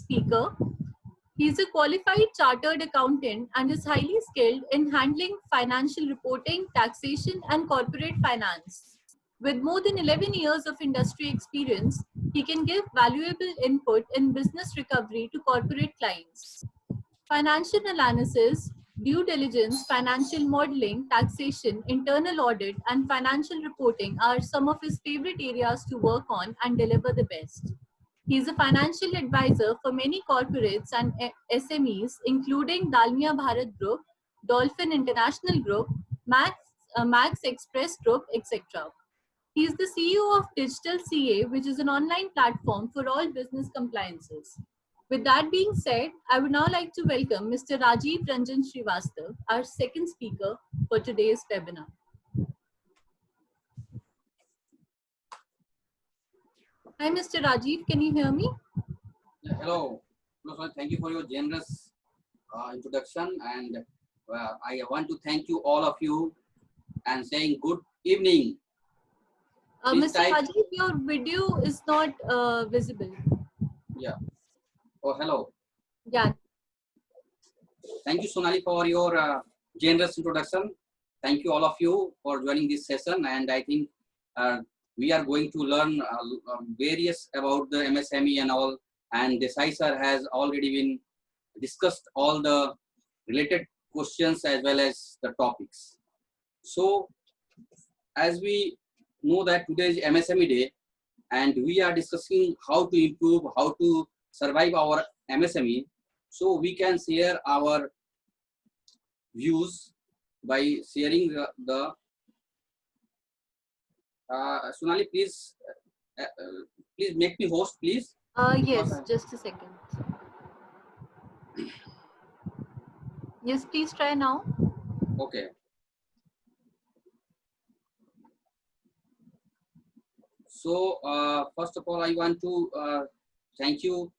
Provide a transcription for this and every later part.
speaker. He is a qualified chartered accountant and is highly skilled in handling financial reporting, taxation, and corporate finance. With more than 11 years of industry experience, he can give valuable input in business recovery to corporate clients. Financial analysis, due diligence, financial modeling, taxation, internal audit, and financial reporting are some of his favorite areas to work on and deliver the best. He is a financial advisor for many corporates and SMEs, including Dalmia Bharat Group, Dolphin International Group, Max Express Group, etc. He is the CEO of Digital CA, which is an online platform for all business compliances. With that being said, I would now like to welcome Mr. Rajiv Ranjan Srivastav, our second speaker for today's webinar. Hi, Mr. Rajiv, can you hear me? Yeah, hello. Thank you for your generous introduction, and I want to thank you, all of you, and saying good evening. Mr. Rajiv, your video is not visible. Yeah. Oh, hello. Yeah. Thank you, Sonali, for your generous introduction. Thank you, all of you, for joining this session. And I think we are going to learn various about the MSME and all. And Desai sir has already been discussed all the related questions as well as the topics. So, as we know that today is MSME Day, and we are discussing how to improve, how to survive our MSME. So we can share our views by sharing the Sonali, please make me host, please. Yes, just a second. Yes, please try now. Okay. So first of all, I want to thank you,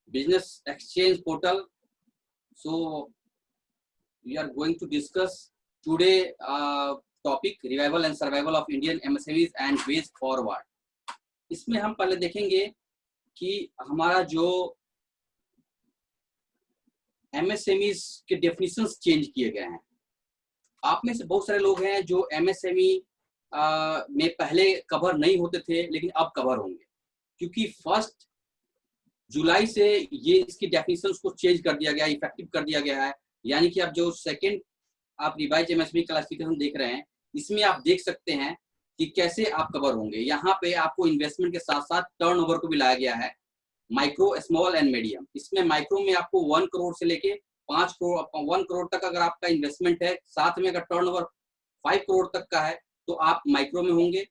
Business Exchange Portal. So we are going to discuss today topic revival and survival of Indian MSMEs and ways forward. इसमें हम पहले देखेंगे कि हमारा जो MSMEs के definitions change किए गए हैं. आप में से बहुत सारे लोग हैं जो MSME में पहले कवर नहीं होते थे, लेकिन अब कवर होंगे, क्योंकि 1 जुलाई से ये इसकी डेफिनेशंस को चेंज कर दिया गया, इफेक्टिव कर दिया गया है. यानी कि अब जो सेकंड आप रिवाइज MSME क्लासिफिकेशन देख रहे हैं, इसमें आप देख सकते हैं कि कैसे आप कवर होंगे. यहाँ पे आपको इन्वेस्टमेंट के साथ साथ टर्नओवर को भी लाया गया है, माइक्रो, स्मॉल एंड मीडियम. इसमें माइक्रो में आपको 1 करोड़ से लेके 5 करोड़ 1 करोड़ तक अगर आपका इन्वेस्टमेंट है, साथ में अगर टर्नओवर 5 करोड़ तक का है तो आप माइक्रो में होंगे.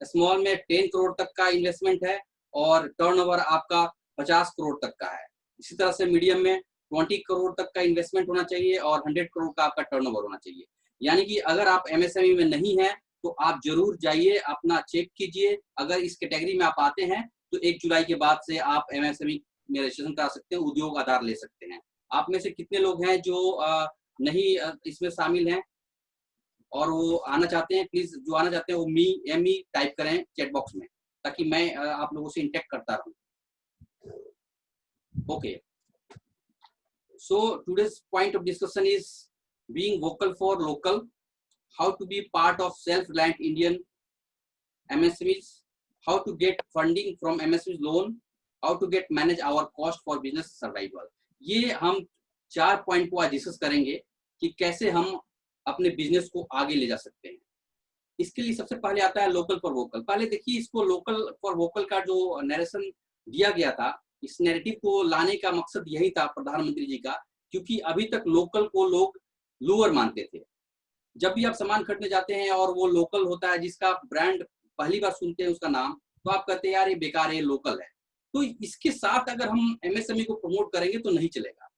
स्मॉल में 10 करोड़ तक का इन्वेस्टमेंट है और टर्नओवर आपका 50 करोड़ तक का है. इसी तरह से मीडियम में 20 करोड़ तक का इन्वेस्टमेंट होना चाहिए और 100 करोड़ का आपका टर्नओवर होना चाहिए. यानी कि अगर आप MSME में नहीं है तो आप जरूर जाइए, अपना चेक कीजिए. अगर इस कैटेगरी में आप आते हैं तो 1 जुलाई के बाद से आप MSME में रजिस्ट्रेशन करा सकते हैं, उद्योग आधार ले सकते हैं. आप में से कितने लोग हैं जो नहीं इसमें शामिल हैं और वो आना चाहते हैं? प्लीज जो आना चाहते हैं वो ME टाइप करें चैट बॉक्स में, ताकि मैं आप लोगों से इंटरेक्ट करता रहूं. Okay. So today's point of discussion is being vocal for local, how to be part of self-reliant Indian MSMEs, how to get funding from MSMEs loan, how to get manage our cost for business survival. ये हम 4 point को आज discuss करेंगे कि कैसे हम अपने business को आगे ले जा सकते हैं. इसके लिए सबसे पहले आता है लोकल फॉर वोकल. पहले देखिए, इसको लोकल फॉर वोकल का जो नरेशन दिया गया था, इस नैरेटिव को लाने का मकसद यही था प्रधानमंत्री जी का, क्योंकि अभी तक लोकल को लोग लोअर मानते थे. जब भी आप सामान खरीदने जाते हैं और वो लोकल होता है, जिसका ब्रांड पहली बार सुनते हैं उसका नाम, तो आप कहते हैं यार ये बेकार है, ये लोकल है. तो इसके साथ अगर हम MSME को प्रमोट करेंगे तो नहीं चलेगा,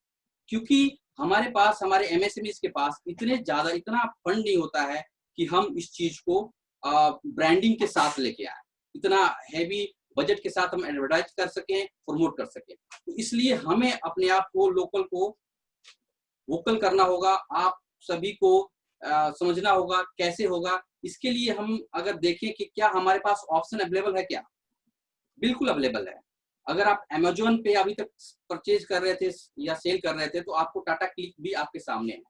क्योंकि हमारे पास, हमारे MSMEs के पास इतना फंड नहीं होता है कि हम इस चीज को ब्रांडिंग के साथ लेके आए, इतना हैवी बजट के साथ हम एडवर्टाइज कर सकें, प्रमोट कर सकें. तो इसलिए हमें अपने आप को, लोकल को वोकल करना होगा. आप सभी को समझना होगा कैसे होगा. इसके लिए हम अगर देखें कि क्या हमारे पास ऑप्शन अवेलेबल है, क्या बिल्कुल अवेलेबल है. अगर आप अमेजोन पे अभी तक परचेज कर रहे थे या सेल कर रहे थे तो आपको टाटा क्लिक भी आपके सामने है,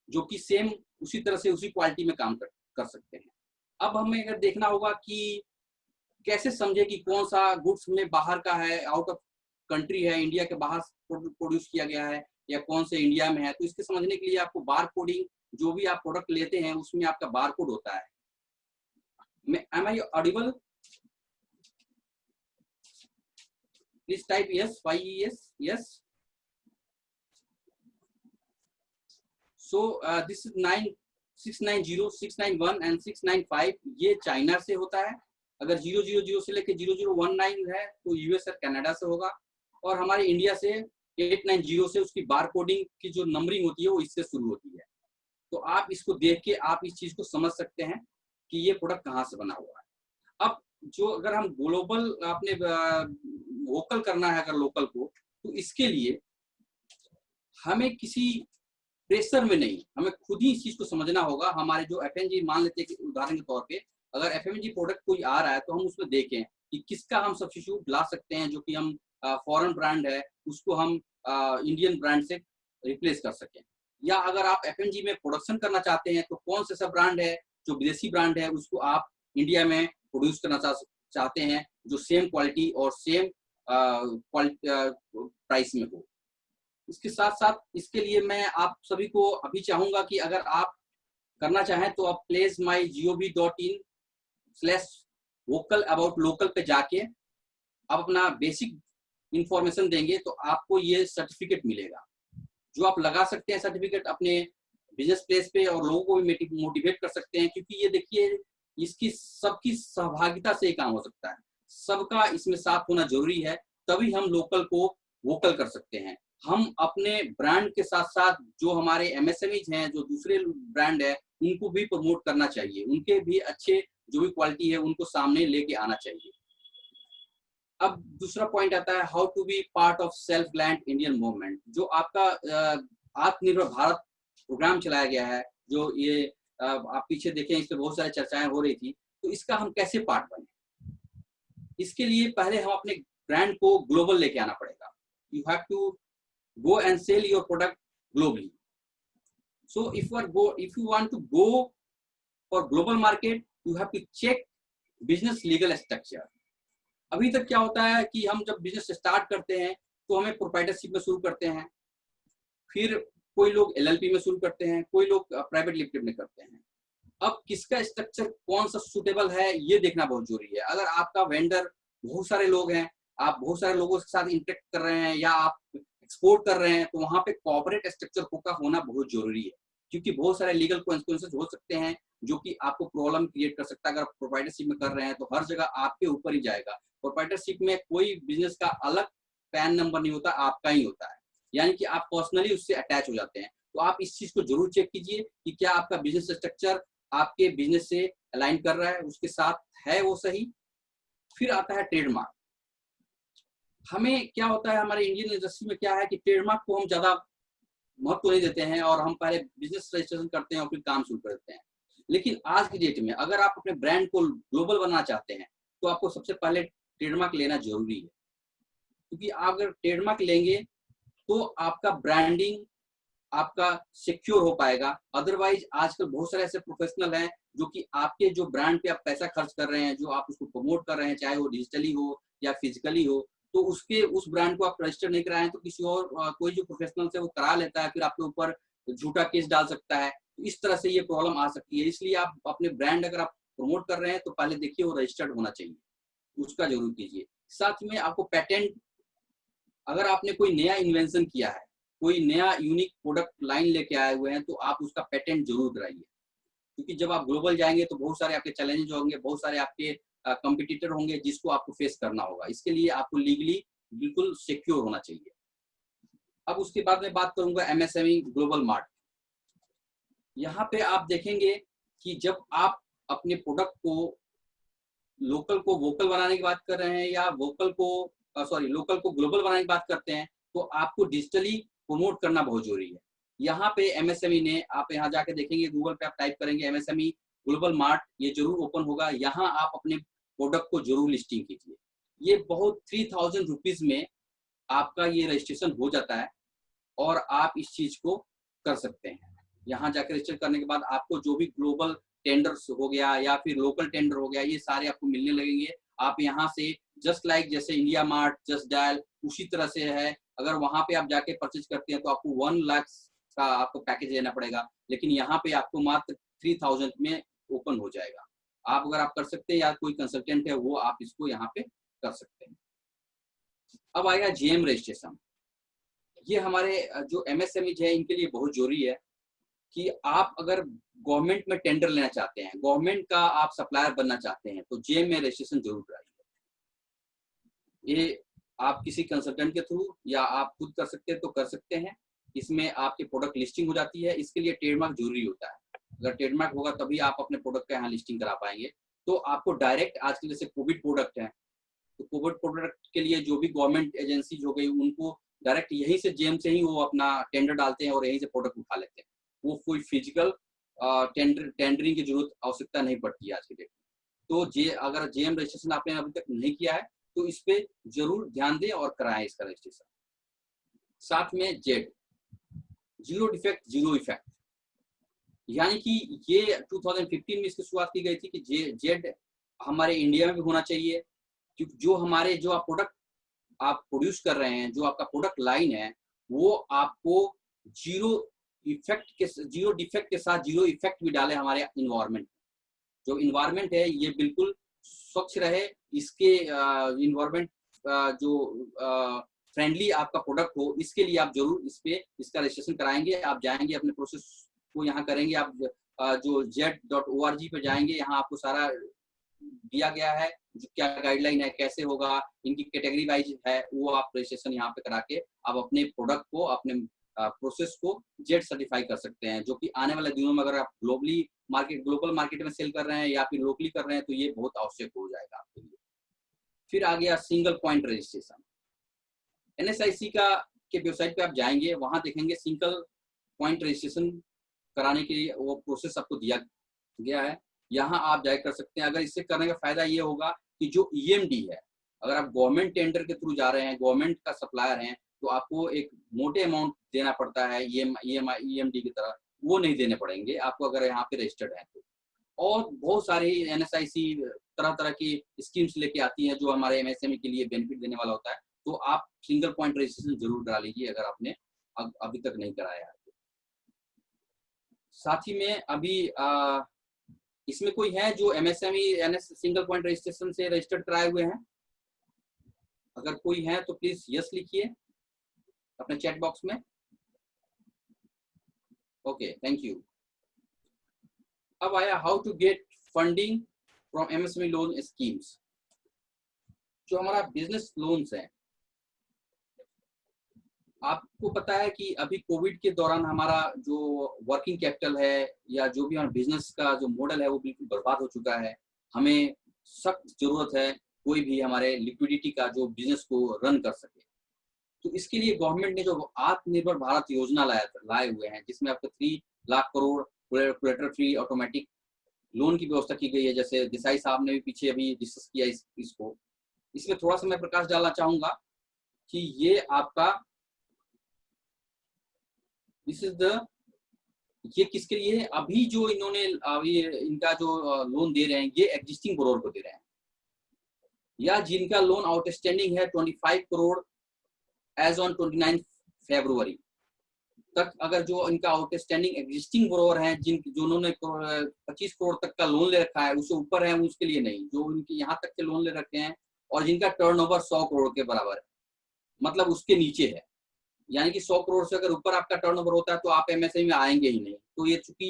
जो कि सेम उसी तरह से उसी क्वालिटी में काम कर सकते हैं। अब हमें अगर देखना होगा कि कैसे समझे कि कौन सा गुड्स में बाहर का है, आउट ऑफ कंट्री है, इंडिया के बाहर प्रोड्यूस किया गया है या कौन से इंडिया में है। तो इसके समझने के लिए आपको बार कोडिंग, जो भी आप प्रोडक्ट लेते हैं उसमें आपका बार कोड होता है। Am I audible? Please type yes, yes, yes. So this is 690, 691 and 695, ये चाइना से होता है। अगर 000 से लेके 0019 है तो यूएस और कनाडा से होगा, और हमारे इंडिया से 890 से उसकी बार कोडिंग की जो नंबरिंग होती है वो इससे शुरू होती है। तो आप इसको देख के आप इस चीज को समझ सकते हैं कि ये प्रोडक्ट कहाँ से बना हुआ है। अब जो अगर हम ग्लोबल अपने वोकल करना है अगर लोकल को, तो इसके लिए हमें किसी प्रेशर में नहीं, हमें खुद ही इस चीज को समझना होगा। हमारे जो एफएमजी, मान लेते हैं कि उदाहरण के तौर पे अगर एफएमजी प्रोडक्ट कोई आ रहा है तो हम उसमें देखें कि किसका हम सब्स्टिट्यूट ला सकते हैं, जो कि हम फॉरेन ब्रांड है उसको हम इंडियन ब्रांड से रिप्लेस कर सकें। या अगर आप एफएमजी में प्रोडक्शन करना चाहते हैं तो कौन सा ब्रांड है जो विदेशी ब्रांड है उसको आप इंडिया में प्रोड्यूस करना चाहते हैं जो सेम क्वालिटी और सेम प्राइस में हो। इसके साथ साथ इसके लिए मैं आप सभी को अभी चाहूंगा कि अगर आप करना चाहें तो आप placemygov.in/vocal-about-local पे जाके आप अपना बेसिक इंफॉर्मेशन देंगे तो आपको ये सर्टिफिकेट मिलेगा, जो आप लगा सकते हैं सर्टिफिकेट अपने बिजनेस प्लेस पे और लोगों को भी मोटिवेट कर सकते हैं। क्योंकि ये देखिए, इसकी सबकी सहभागिता से काम हो सकता है, सबका इसमें साथ होना जरूरी है, तभी हम लोकल को वोकल कर सकते हैं। हम अपने ब्रांड के साथ साथ जो हमारे एमएसएमईज हैं, जो दूसरे ब्रांड है, उनको भी प्रमोट करना चाहिए, उनके भी अच्छे जो भी क्वालिटी है उनको सामने लेके आना चाहिए। अब दूसरा पॉइंट आता है how to be part of self reliant Indian movement. जो आपका आत्मनिर्भर भारत प्रोग्राम चलाया गया है, जो ये आप पीछे देखें, इस पे बहुत सारी चर्चाएं हो रही थी, तो इसका हम कैसे पार्ट बने। इसके लिए पहले हम अपने ब्रांड को ग्लोबल लेके आना पड़ेगा। You have to go and sell your product globally. So if you want to go for global market, you have to check business legal structure. अभी तक क्या होता है कि हम जब बिजनेस स्टार्ट करते हैं तो हमें प्रोप्राइटरशिप में शुरू करते हैं, फिर कोई लोग एलएलपी में शुरू करते हैं, कोई लोग प्राइवेट लिमिटेड में करते हैं। अब किसका स्ट्रक्चर कौन सा सुटेबल है ये देखना बहुत जरूरी है। अगर आपका वेंडर बहुत सारे लोग हैं, आप बहुत सारे लोगों के साथ इंटरेक्ट कर रहे हैं, या आप एक्सपोर्ट कर रहे हैं, तो वहां पे कॉर्पोरेट स्ट्रक्चर का होना बहुत जरूरी है। क्योंकि बहुत सारे लीगल कॉन्सिक्वेंसेस हो सकते हैं जो कि आपको प्रॉब्लम क्रिएट कर सकता है। अगर आप प्रोप्राइटरशिप में कर रहे हैं तो हर जगह आपके ऊपर ही जाएगा। प्रोप्राइटरशिप में कोई बिजनेस का अलग पैन नंबर नहीं होता, आपका ही होता है, यानी कि आप पर्सनली उससे अटैच हो जाते हैं। तो आप इस चीज को जरूर चेक कीजिए कि क्या आपका बिजनेस स्ट्रक्चर आपके बिजनेस से अलाइन कर रहा है, उसके साथ है वो सही। फिर आता है ट्रेडमार्क। हमें क्या होता है, हमारे इंडियन इंडस्ट्री में क्या है कि ट्रेडमार्क को हम ज्यादा महत्व नहीं देते हैं और हम पहले बिजनेस रजिस्ट्रेशन करते हैं और फिर काम शुरू करते हैं। लेकिन आज की डेट में अगर आप अपने ब्रांड को ग्लोबल बनाना चाहते हैं तो आपको सबसे पहले ट्रेडमार्क लेना जरूरी है। क्योंकि आप अगर ट्रेडमार्क लेंगे तो आपका ब्रांडिंग आपका सिक्योर हो पाएगा। अदरवाइज आजकल बहुत सारे ऐसे प्रोफेशनल हैं जो कि आपके जो ब्रांड पे आप पैसा खर्च कर रहे हैं, जो आप उसको प्रमोट कर रहे हैं, चाहे वो डिजिटली हो या फिजिकली हो, तो उस ब्रांड को आप रजिस्टर नहीं कराएं तो किसी और कोई जो प्रोफेशनल से वो करा लेता है, फिर आपके ऊपर झूठा केस डाल सकता है। तो इस तरह से ये प्रॉब्लम आ सकती है। इसलिए आप अपने ब्रांड अगर आप प्रमोट कर रहे हैं तो पहले देखिए वो रजिस्टर्ड होना चाहिए, उसका जरूर कीजिए। साथ में आपको पेटेंट, अगर आपने कोई नया इन्वेंशन किया है, कोई नया यूनिक प्रोडक्ट लाइन लेके आए हुए हैं, तो आप उसका पेटेंट जरूर कराइए। क्योंकि जब आप ग्लोबल जाएंगे तो बहुत सारे आपके चैलेंजेस होंगे, बहुत सारे आपके कंपटीटर होंगे जिसको आपको फेस करना होगा। इसके लिए आपको लीगली बिल्कुल सिक्योर होना चाहिए। अब उसके बाद मैं बात करूंगा एमएसएमई ग्लोबल मार्ट। यहाँ पे आप देखेंगे कि जब आप अपने प्रोडक्ट को लोकल को वोकल बनाने की बात कर रहे हैं या लोकल को ग्लोबल बनाने की बात करते हैं, तो आपको डिजिटली प्रमोट करना बहुत जरूरी है। यहाँ पे एमएसएमई ने, आप यहाँ जाके देखेंगे, गूगल पे आप टाइप करेंगे एमएसएमई ग्लोबल मार्ट, ये जरूर ओपन होगा। यहाँ आप अपने प्रोडक्ट को जरूर लिस्टिंग कीजिए। ये बहुत 3000 रुपीज में आपका ये रजिस्ट्रेशन हो जाता है और आप इस चीज को कर सकते हैं। यहाँ जाकर रजिस्टर करने के बाद आपको जो भी ग्लोबल टेंडर्स हो गया या फिर लोकल टेंडर हो गया, ये सारे आपको मिलने लगेंगे। आप यहाँ से जस्ट लाइक जैसे इंडिया मार्ट, जस्ट डायल, उसी तरह से है। अगर वहां पे आप जाके परचेज करते हैं तो आपको 1 लाख का आपको पैकेज लेना पड़ेगा, लेकिन यहाँ पे आपको मात्र 3000 में ओपन हो जाएगा। आप अगर आप कर सकते हैं या कोई कंसल्टेंट है वो आप इसको यहाँ पे कर सकते हैं। अब आएगा जीएम रजिस्ट्रेशन। ये हमारे जो एमएसएमई है इनके लिए बहुत जरूरी है कि आप अगर गवर्नमेंट में टेंडर लेना चाहते हैं, गवर्नमेंट का आप सप्लायर बनना चाहते हैं, तो जीएम में रजिस्ट्रेशन जरूर कराइए। ये आप किसी कंसल्टेंट के थ्रू या आप खुद कर सकते हैं तो कर सकते हैं। इसमें आपकी प्रोडक्ट लिस्टिंग हो जाती है। इसके लिए ट्रेडमार्क जरूरी होता है। अगर ट्रेडमार्क होगा तभी आप अपने प्रोडक्ट का यहाँ लिस्टिंग करा पाएंगे। तो आपको डायरेक्ट आजकल जैसे कोविड प्रोडक्ट है, तो कोविड प्रोडक्ट के लिए जो भी गवर्नमेंट एजेंसी हो गई उनको डायरेक्ट यहीं से जेम से ही वो अपना टेंडर डालते हैं और यहीं से प्रोडक्ट उठा लेते हैं। वो कोई फिजिकल टेंडरिंग की जरूरत आवश्यकता नहीं पड़ती है आज के डेट में। तो अगर जेएम रजिस्ट्रेशन आपने अभी तक नहीं किया है तो इस पे जरूर ध्यान दें और कराएं इसका रजिस्ट्रेशन। साथ में Z, zero defect zero effect, यानी कि ये 2015 में इसकी शुरुआत की गई थी कि जेड हमारे इंडिया में भी होना चाहिए, क्योंकि जो आप प्रोडक्ट आप प्रोड्यूस कर रहे हैं, जो आपका प्रोडक्ट लाइन है, वो आपको जीरो डिफेक्ट के साथ जीरो इफेक्ट भी डाले हमारे इन्वायरमेंट। जो इन्वायरमेंट है ये बिल्कुल स्वच्छ रहे, इसके इन्वायरमेंट जो फ्रेंडली आपका प्रोडक्ट हो, इसके लिए आप जरूर इसका रजिस्ट्रेशन कराएंगे। आप जाएंगे अपने प्रोसेस को यहाँ करेंगे, आप जो jet.org पे जाएंगे, यहाँ आपको सारा दिया गया है जो क्या गाइडलाइन है, कैसे होगा, इनकी कैटेगरी वाइज है, वो आप रजिस्ट्रेशन यहाँ पे करा के आप अपने प्रोडक्ट को, अपने प्रोसेस को जेड सर्टिफाई कर सकते हैं, जो कि आने वाले दिनों में अगर आप ग्लोबल मार्केट में सेल कर रहे हैं या फिर लोकली कर रहे हैं तो ये बहुत आवश्यक हो जाएगा आपके लिए। फिर आ गया सिंगल पॉइंट रजिस्ट्रेशन। एनएसआईसी के वेबसाइट पे आप जाएंगे, वहां देखेंगे सिंगल पॉइंट रजिस्ट्रेशन कराने के लिए वो प्रोसेस आपको दिया गया है। यहाँ आप जाए कर सकते हैं। अगर इससे करने का फायदा ये होगा कि जो ईएमडी है, अगर आप गवर्नमेंट टेंडर के थ्रू जा रहे हैं, गवर्नमेंट का सप्लायर हैं, तो आपको एक मोटे अमाउंट देना पड़ता है ईएमडी की तरह, वो नहीं देने पड़ेंगे आपको अगर यहाँ पे रजिस्टर्ड है तो। और बहुत सारे एनएसआईसी तरह तरह की स्कीम्स लेके आती हैं जो हमारे एमएसएमई के लिए बेनिफिट देने वाला होता है। तो आप सिंगल पॉइंट रजिस्ट्रेशन जरूर करा लीजिए अगर आपने अभी तक नहीं कराया है। साथ ही में अभी इसमें कोई है जो एमएसएमई सिंगल पॉइंट रजिस्ट्रेशन से रजिस्टर्ड कराए हुए हैं? अगर कोई है तो प्लीज यस लिखिए अपने चैट बॉक्स में। Okay, thank you. अब आया how to get funding from MSME loan schemes. जो हमारा बिजनेस लोन्स है, आपको पता है कि अभी कोविड के दौरान हमारा जो वर्किंग कैपिटल है या जो भी हमारा बिजनेस का जो मॉडल है वो बिल्कुल बर्बाद हो चुका है। हमें सख्त जरूरत है कोई भी हमारे लिक्विडिटी का जो बिजनेस को रन कर सके। तो इसके लिए गवर्नमेंट ने जो आत्मनिर्भर भारत योजना लाए हुए हैं, जिसमें आपको 3 lakh crore collateral free automatic loan की व्यवस्था की गई है। जैसे देसाई साहब ने भी पीछे अभी डिस्कस किया इसको। इसमें थोड़ा सा मैं प्रकाश डालना चाहूंगा कि ये आपका ये किसके लिए है? अभी जो इन्होंने अभी इनका जो लोन दे रहे हैं ये एग्जिस्टिंग बोरोवर को दे रहे हैं, या जिनका लोन आउटस्टैंडिंग है 25 करोड़ एज ऑन 29 फरवरी तक। अगर जो इनका आउटस्टैंडिंग एग्जिस्टिंग बोरोवर हैं जिन्होंने 25 करोड़ तक का लोन ले रखा है, उससे ऊपर है उसके लिए नहीं। जो उनके यहाँ तक के लोन ले रखे हैं और जिनका टर्नओवर 100 करोड़ के बराबर है, मतलब उसके नीचे है, यानी कि 100 करोड़ से अगर ऊपर आपका टर्नओवर होता है तो आप एमएसएमई में आएंगे ही नहीं। तो ये चूंकि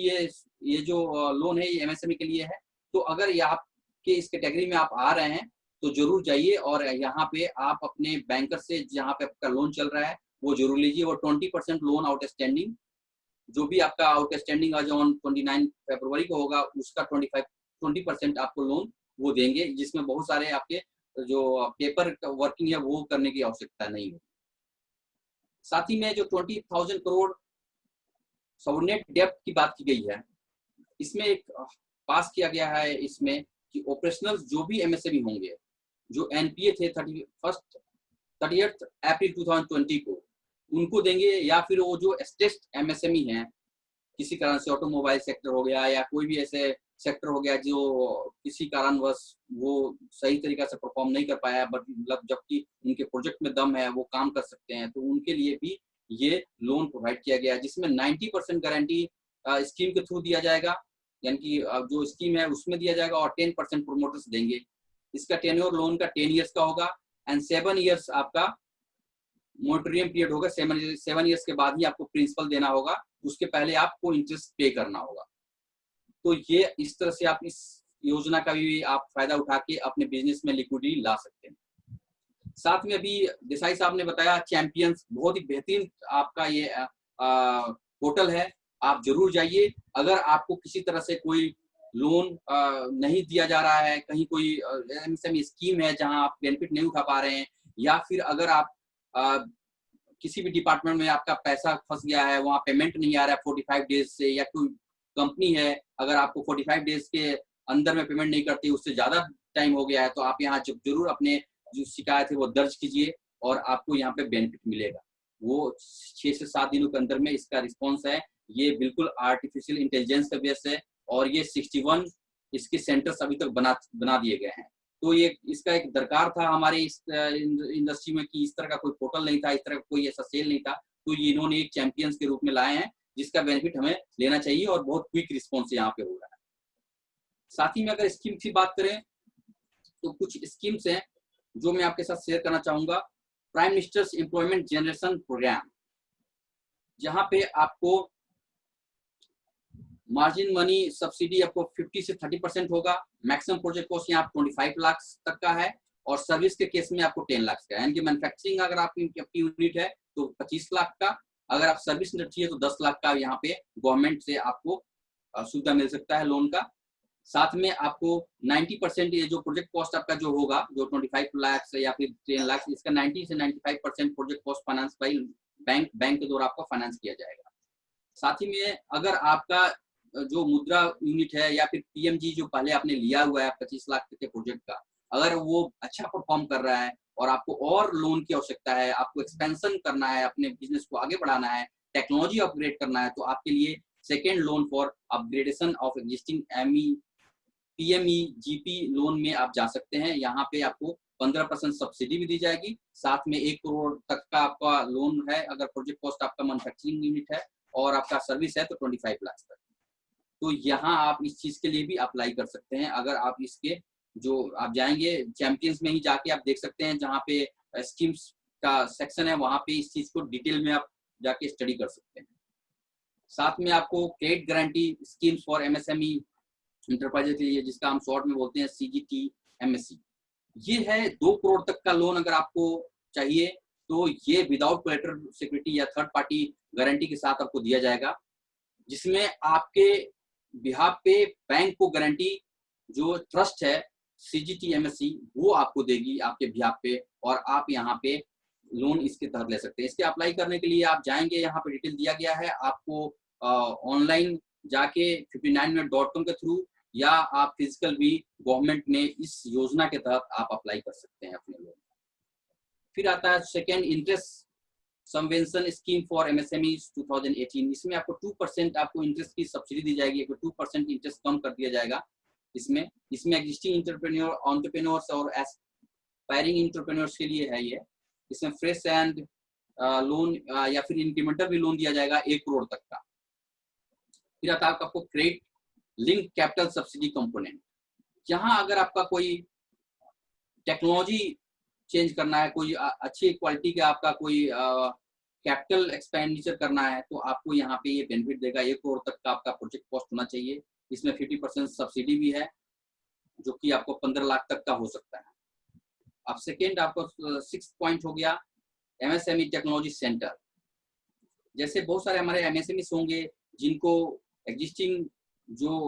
ये जो लोन है ये एमएसएमई के लिए है। तो अगर ये आपके इस कैटेगरी में आप आ रहे हैं तो जरूर जाइए और यहाँ पे आप अपने बैंकर से जहाँ पे आपका लोन चल रहा है वो जरूर लीजिए। और 20% लोन आउटस्टैंडिंग, जो भी आपका आउटस्टैंडिंग आज ऑन 29 फरवरी को होगा, उसका 20% आपको लोन वो देंगे, जिसमें बहुत सारे आपके जो पेपर वर्किंग है वो करने की आवश्यकता नहीं है। साथ ही में जो 20,000 करोड़ सबऑर्डिनेट डेब्ट की बात की गई है, इसमें एक पास किया गया है इसमें कि ऑपरेशनल जो भी एमएसएमई होंगे जो एनपीए थे 30th अप्रैल 2020 को, उनको देंगे, या फिर वो जो स्ट्रेस्ड एमएसएमई हैं, किसी कारण से ऑटोमोबाइल सेक्टर हो गया या कोई भी ऐसे सेक्टर हो गया जो किसी कारणवश वो सही तरीका से परफॉर्म नहीं कर पाया, बट मतलब जबकि उनके प्रोजेक्ट में दम है, वो काम कर सकते हैं, तो उनके लिए भी ये लोन प्रोवाइड किया गया है, जिसमें 90% गारंटी स्कीम के थ्रू दिया जाएगा, यानी कि जो स्कीम है उसमें दिया जाएगा, और 10% प्रोमोटर्स देंगे। इसका टेन्योर लोन का 10 ईयर्स का होगा, एंड 7 ईयर्स आपका मोरेटोरियम पीरियड होगा। 7 ईयर्स के बाद ही आपको प्रिंसिपल देना होगा, उसके पहले आपको इंटरेस्ट पे करना होगा। तो ये इस तरह से आप इस योजना का भी आप फायदा उठा के अपने बिजनेस में लिक्विडिटी ला सकते हैं। साथ में अभी देसाई साहब ने बताया चैंपियंस, बहुत ही बेहतरीन आपका ये पोर्टल है, आप जरूर जाइए। अगर आपको किसी तरह से कोई लोन नहीं दिया जा रहा है, कहीं कोई एमएसएमई स्कीम है जहां आप बेनिफिट नहीं उठा पा रहे हैं, या फिर अगर आप किसी भी डिपार्टमेंट में आपका पैसा फंस गया है, वहां पेमेंट नहीं आ रहा है 45 डेज से, या कोई कंपनी है अगर आपको 45 डेज के अंदर में पेमेंट नहीं करती, उससे ज्यादा टाइम हो गया है, तो आप यहाँ जरूर अपने जो शिकायत है वो दर्ज कीजिए, और आपको यहाँ पे बेनिफिट मिलेगा। वो 6 से 7 दिनों के अंदर में इसका रिस्पॉन्स है। ये बिल्कुल आर्टिफिशियल इंटेलिजेंस का बेस है, और ये 61 इसके सेंटर्स अभी तक बना दिए गए हैं। तो ये इसका एक दरकार था हमारे इस इंडस्ट्री में कि इस तरह का कोई पोर्टल नहीं था, इस तरह का कोई ऐसा सेल नहीं था, तो ये इन्होंने एक चैंपियंस के रूप में लाए हैं, जिसका बेनिफिट हमें लेना चाहिए, और बहुत क्विक रिस्पॉन्स यहाँ पे हो रहा है। साथ ही में अगर स्कीम की बात करें तो कुछ स्कीम्स हैं जो मैं आपके साथ शेयर करना चाहूंगा। Prime minister's employment generation program, जहां पे आपको मार्जिन मनी सब्सिडी आपको 50 से 30% होगा। मैक्सिमम प्रोजेक्ट कॉस्ट यहाँ 25 लाख तक का है, और सर्विस के केस में आपको 10 लाख का है। यानी कि मैन्युफैक्चरिंग अगर आपकी यूनिट है तो 25 लाख का, अगर आप सर्विस इंडस्ट्री है तो 10 लाख का यहाँ पे गवर्नमेंट से आपको सुविधा मिल सकता है लोन का। साथ में आपको 90% ये जो प्रोजेक्ट कॉस्ट आपका जो होगा, जो 25 लाख या फिर 10 लाख, इसका 90 से 95% project cost finance by bank के द्वारा आपको फाइनेंस किया जाएगा। साथ ही में अगर आपका जो मुद्रा यूनिट है या फिर पीएमजी जो पहले आपने लिया हुआ है 25 लाख के प्रोजेक्ट का, अगर वो अच्छा परफॉर्म कर रहा है और आपको और लोन की आवश्यकता है, आपको एक्सपेंशन करना है, अपने बिजनेस को आगे बढ़ाना है, टेक्नोलॉजी अपग्रेड करना है, तो आपके लिए second loan for upgradation of existing PME GP loan में आप जा सकते हैं। यहाँ पे आपको 15% सब्सिडी भी दी जाएगी, साथ में 1 करोड़ तक का आपका लोन है अगर प्रोजेक्ट कॉस्ट आपका मैन्युफैक्चरिंग यूनिट है, और आपका सर्विस है तो 25 लाख तक। तो यहाँ आप इस चीज के लिए भी अप्लाई कर सकते हैं। अगर आप इसके जो आप जाएंगे चैंपियंस में ही जाके आप देख सकते हैं, जहाँ पे स्कीम्स का सेक्शन है, वहां पे इस चीज को डिटेल में आप जाके स्टडी कर सकते हैं। साथ में आपको credit guarantee schemes for MSME enterprises के लिए, जिसका हम शॉर्ट में बोलते हैं सीजीटी एमएससी, ये है 2 करोड़ तक का लोन अगर आपको चाहिए तो ये विदाउट कोलेटरल सिक्योरिटी या थर्ड पार्टी गारंटी के साथ आपको दिया जाएगा, जिसमें आपके बिहाफ पे बैंक को गारंटी जो ट्रस्ट है सीजीटी एमएससी वो आपको देगी आपके बिहाफ पे, और आप यहाँ पे लोन इसके तहत ले सकते हैं। इसके अप्लाई करने के लिए आप जाएंगे, यहाँ पे डिटेल दिया गया है आपको, ऑनलाइन जाके 59minute.com के थ्रू, या आप फिजिकल भी गवर्नमेंट ने इस योजना के तहत आप अप्लाई कर सकते हैं अपने लोन। फिर आता है second interest subvention scheme for MSME 2018। इसमें आपको 2% आपको इंटरेस्ट की सब्सिडी दी जाएगी, 2% इंटरेस्ट कम कर दिया जाएगा। इसमें एग्जिस्टिंग एंटरप्रेन्योर्स और एस्पायरिंग एंटरप्रेन्योर्स के लिए है ये। इसमें फ्रेश एंड लोन या फिर इंक्रीमेंटल भी लोन दिया जाएगा 1 करोड़ तक का। फिर आता है आपको credit link capital subsidy component, जहां अगर आपका कोई टेक्नोलॉजी चेंज करना है, कोई अच्छी क्वालिटी का आपका कोई कैपिटल एक्सपेंडिचर करना है, तो आपको यहाँ पे ये बेनिफिट देगा। 1 करोड़ तक का आपका प्रोजेक्ट कॉस्ट होना चाहिए। इसमें 50% सब्सिडी भी है, जो कि आपको 15 लाख तक का हो सकता है। अब सेकेंड आपको 6th पॉइंट हो गया एमएसएमई टेक्नोलॉजी सेंटर। जैसे बहुत सारे हमारे एमएसएमई होंगे जिनको एग्जिस्टिंग जो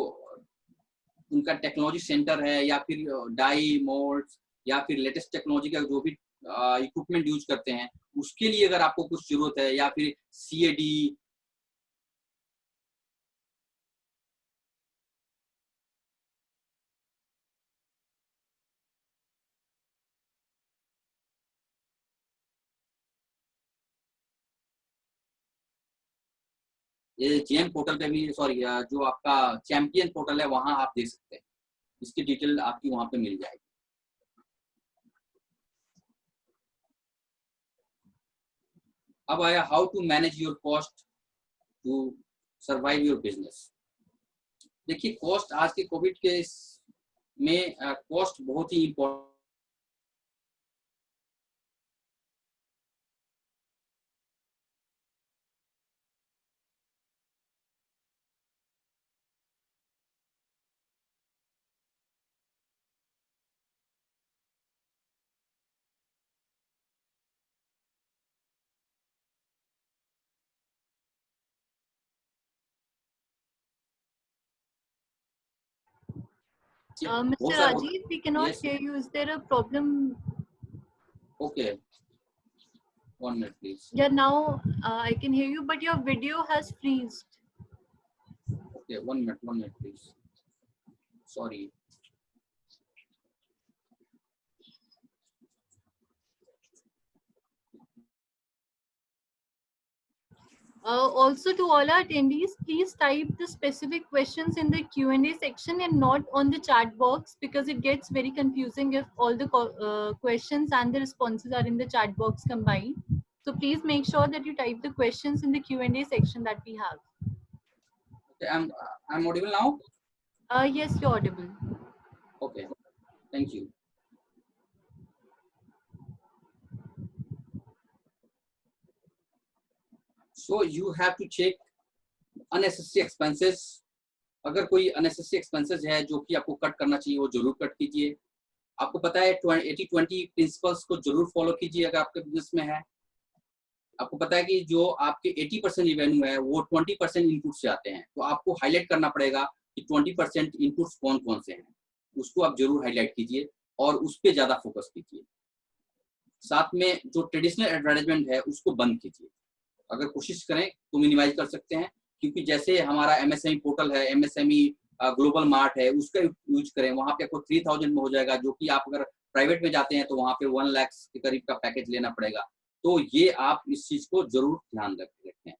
उनका टेक्नोलॉजी सेंटर है, या फिर डाई मोल्ड या फिर लेटेस्ट टेक्नोलॉजी का जो भी इक्विपमेंट यूज करते हैं, उसके लिए अगर आपको कुछ जरूरत है, या फिर सीएडी ये जेम पोर्टल पे भी, सॉरी जो आपका चैंपियन पोर्टल है वहां आप देख सकते हैं, इसकी डिटेल आपकी वहां पे मिल जाएगी। अब आया how to manage your cost to survive your business. देखिए कॉस्ट आज के कोविड के में कॉस्ट बहुत ही important. Mr. Rajiv, we cannot hear you. Is there a problem? Okay. 1 minute, please. Yeah, now I can hear you, but your video has freezed. Okay, 1 minute, please. Sorry. Also, to all our attendees, please type the specific questions in the Q&A section and not on the chat box, because it gets very confusing if all the questions and the responses are in the chat box combined. So please make sure that you type the questions in the Q&A section that we have. Okay, I'm audible now? Yes, you're audible. Okay, thank you. So you have to check unnecessary expenses. अगर कोई unnecessary expenses है जो कि आपको cut करना चाहिए, वो जरूर कट कीजिए। आपको पता है 80-20 प्रिंसिपल्स को जरूर फॉलो कीजिए अगर आपके बिजनेस में है। आपको पता है कि जो आपके 80% रिवेन्यू है वो 20% इनपुट से आते हैं, तो आपको हाईलाइट करना पड़ेगा कि 20% इनपुट्स कौन कौन से हैं, उसको आप जरूर हाईलाइट कीजिए और उस पर ज्यादा फोकस कीजिए। साथ में जो ट्रेडिशनल एडवर्टाइजमेंट है उसको बंद कीजिए। अगर कोशिश करें तो मिनिमाइज कर सकते हैं, क्योंकि जैसे हमारा एमएसएमई पोर्टल है, एमएसएमई ग्लोबल मार्ट है, उसका यूज करें। वहां पे आपको 3000 में हो जाएगा, जो कि आप अगर प्राइवेट में जाते हैं तो वहां पे 1 लाख के करीब का पैकेज लेना पड़ेगा। तो ये आप इस चीज को जरूर ध्यान रखें।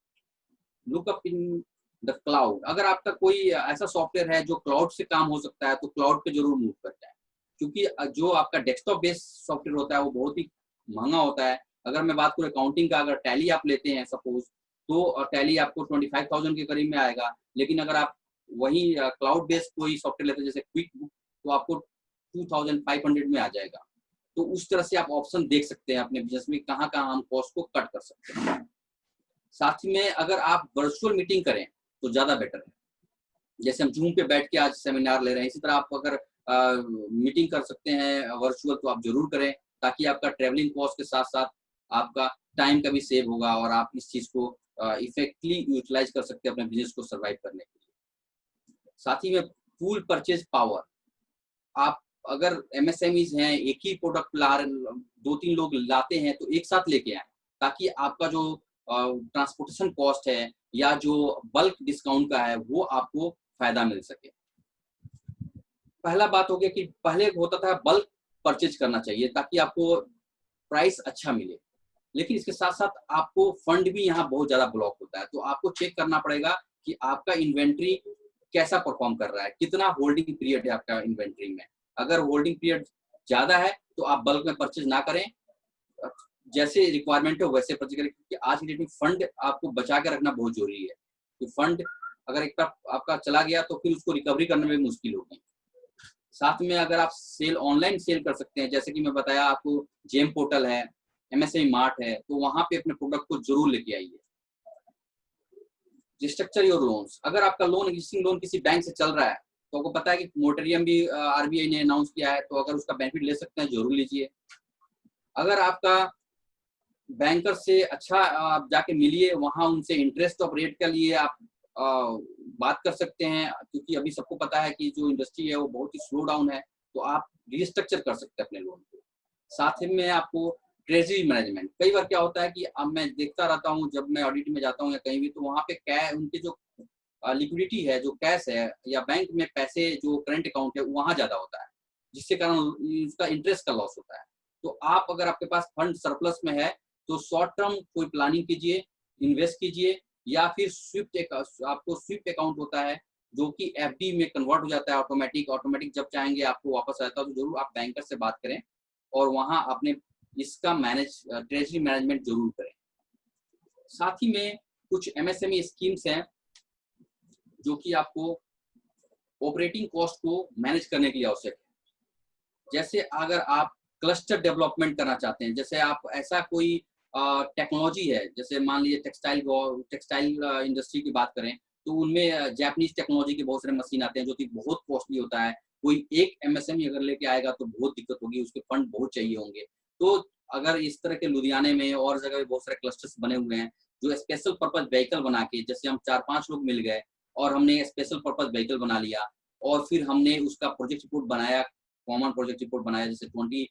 Look up in the cloud. अगर आपका कोई ऐसा सॉफ्टवेयर है जो क्लाउड से काम हो सकता है तो क्लाउड पे जरूर मूव कर जाए, क्योंकि जो आपका डेस्कटॉप बेस्ड सॉफ्टवेयर होता है वो बहुत ही महंगा होता है। अगर मैं बात करूँ अकाउंटिंग का, अगर टैली आप लेते हैं सपोज, तो टैली आपको 25,000 के करीब में आएगा। लेकिन अगर आप वही क्लाउड बेस्ड कोई सॉफ्टवेयर लेते हैं जैसे क्विक बुक, तो आपको 2500 में आ जाएगा। तो उस तरह से आप ऑप्शन देख सकते हैं अपने बिजनेस में कहाँ कहाँ हम कॉस्ट को कट कर सकते हैं। साथ में अगर आप वर्चुअल मीटिंग करें तो ज्यादा बेटर है। जैसे हम जूम पे बैठ के आज सेमिनार ले रहे हैं, इसी तरह आप अगर मीटिंग कर सकते हैं वर्चुअल तो आप जरूर करें, ताकि आपका ट्रेवलिंग कॉस्ट के साथ साथ आपका टाइम का भी सेव होगा और आप इस चीज को इफेक्टिवली यूटिलाइज कर सकते हैं अपने बिजनेस को सर्वाइव करने के लिए। साथ ही में फुल परचेज पावर। आप अगर एमएसएमईज हैं, एक ही प्रोडक्ट ला 2-3 लोग लाते हैं तो एक साथ लेके आए, ताकि आपका जो ट्रांसपोर्टेशन कॉस्ट है या जो बल्क डिस्काउंट का है वो आपको फायदा मिल सके। पहला बात हो गया कि पहले होता था बल्क परचेज करना चाहिए ताकि आपको प्राइस अच्छा मिले, लेकिन इसके साथ साथ आपको फंड भी यहाँ बहुत ज्यादा ब्लॉक होता है। तो आपको चेक करना पड़ेगा कि आपका इन्वेंट्री कैसा परफॉर्म कर रहा है, कितना होल्डिंग पीरियड है आपका इन्वेंट्री में। अगर होल्डिंग पीरियड ज्यादा है तो आप बल्क में परचेज ना करें, जैसे रिक्वायरमेंट हो वैसे परचेज करें, क्योंकि आज की डेट में फंड आपको बचा के रखना बहुत जरूरी है। तो फंड अगर एक बार आपका चला गया तो फिर उसको रिकवरी करने में मुश्किल होगी। साथ में अगर आप सेल ऑनलाइन सेल कर सकते हैं, जैसे कि मैं बताया आपको जेम पोर्टल है, एमएसएमई मार्ट है, तो वहां पे अपने प्रोडक्ट को जरूर लेके आइए। Restructure your loans. अगर आपका लोन एग्जिस्टिंग लोन किसी बैंक से चल रहा है तो आपको पता है कि मोरेटोरियम भी आरबीआई ने अनाउंस किया है, तो अगर उसका बेनिफिट ले सकते हैं जरूर लीजिए। अगर आपका बैंकर से अच्छा आप जाके मिलिए, वहां उनसे इंटरेस्ट ऑफ रेट के लिए आप बात कर सकते हैं, क्योंकि अभी सबको पता है कि जो इंडस्ट्री है वो बहुत ही स्लो डाउन है, तो आप रिस्ट्रक्चर कर सकते हैं अपने लोन को। साथ ही में आपको ट्रेजरी मैनेजमेंट। कई बार क्या होता है कि अब मैं देखता रहता हूँ जब मैं ऑडिट में जाता हूँ या कहीं भी, तो वहाँ पे उनके जो लिक्विडिटी है, जो कैश है या बैंक में पैसे जो करंट अकाउंट है वहाँ ज्यादा होता है, जिससे कारण उसका इंटरेस्ट का लॉस होता है। तो आप अगर आपके पास फंड सरप्लस में है तो शॉर्ट टर्म कोई प्लानिंग कीजिए, इन्वेस्ट कीजिए या फिर आपको स्विफ्ट अकाउंट होता है जो कि एफडी में कन्वर्ट हो जाता है ऑटोमेटिक जब चाहेंगे आपको वापस आता है, तो जरूर आप बैंकर से बात करें और वहां अपने इसका ट्रेजरी मैनेजमेंट जरूर करें। साथ ही में कुछ एमएसएमई स्कीम्स हैं जो कि आपको ऑपरेटिंग कॉस्ट को मैनेज करने के लिए आवश्यक है। जैसे अगर आप क्लस्टर डेवलपमेंट करना चाहते हैं, जैसे आप ऐसा कोई टेक्नोलॉजी है, जैसे मान लीजिए टेक्सटाइल इंडस्ट्री की बात करें तो उनमें जापानीज टेक्नोलॉजी के बहुत सारे मशीन आते हैं जो कि बहुत कॉस्टली होता है। कोई एक एमएसएमई अगर लेके आएगा तो बहुत दिक्कत होगी, उसके फंड बहुत चाहिए होंगे। तो अगर इस तरह के लुधियाने में और जगह पे बहुत सारे क्लस्टर्स बने हुए हैं जो स्पेशल पर्पज व्हीकल बना के, जैसे हम 4-5 लोग मिल गए और हमने स्पेशल पर्पज व्हीकल बना लिया और फिर हमने उसका प्रोजेक्ट रिपोर्ट बनाया, कॉमन प्रोजेक्ट रिपोर्ट बनाया, जैसे 20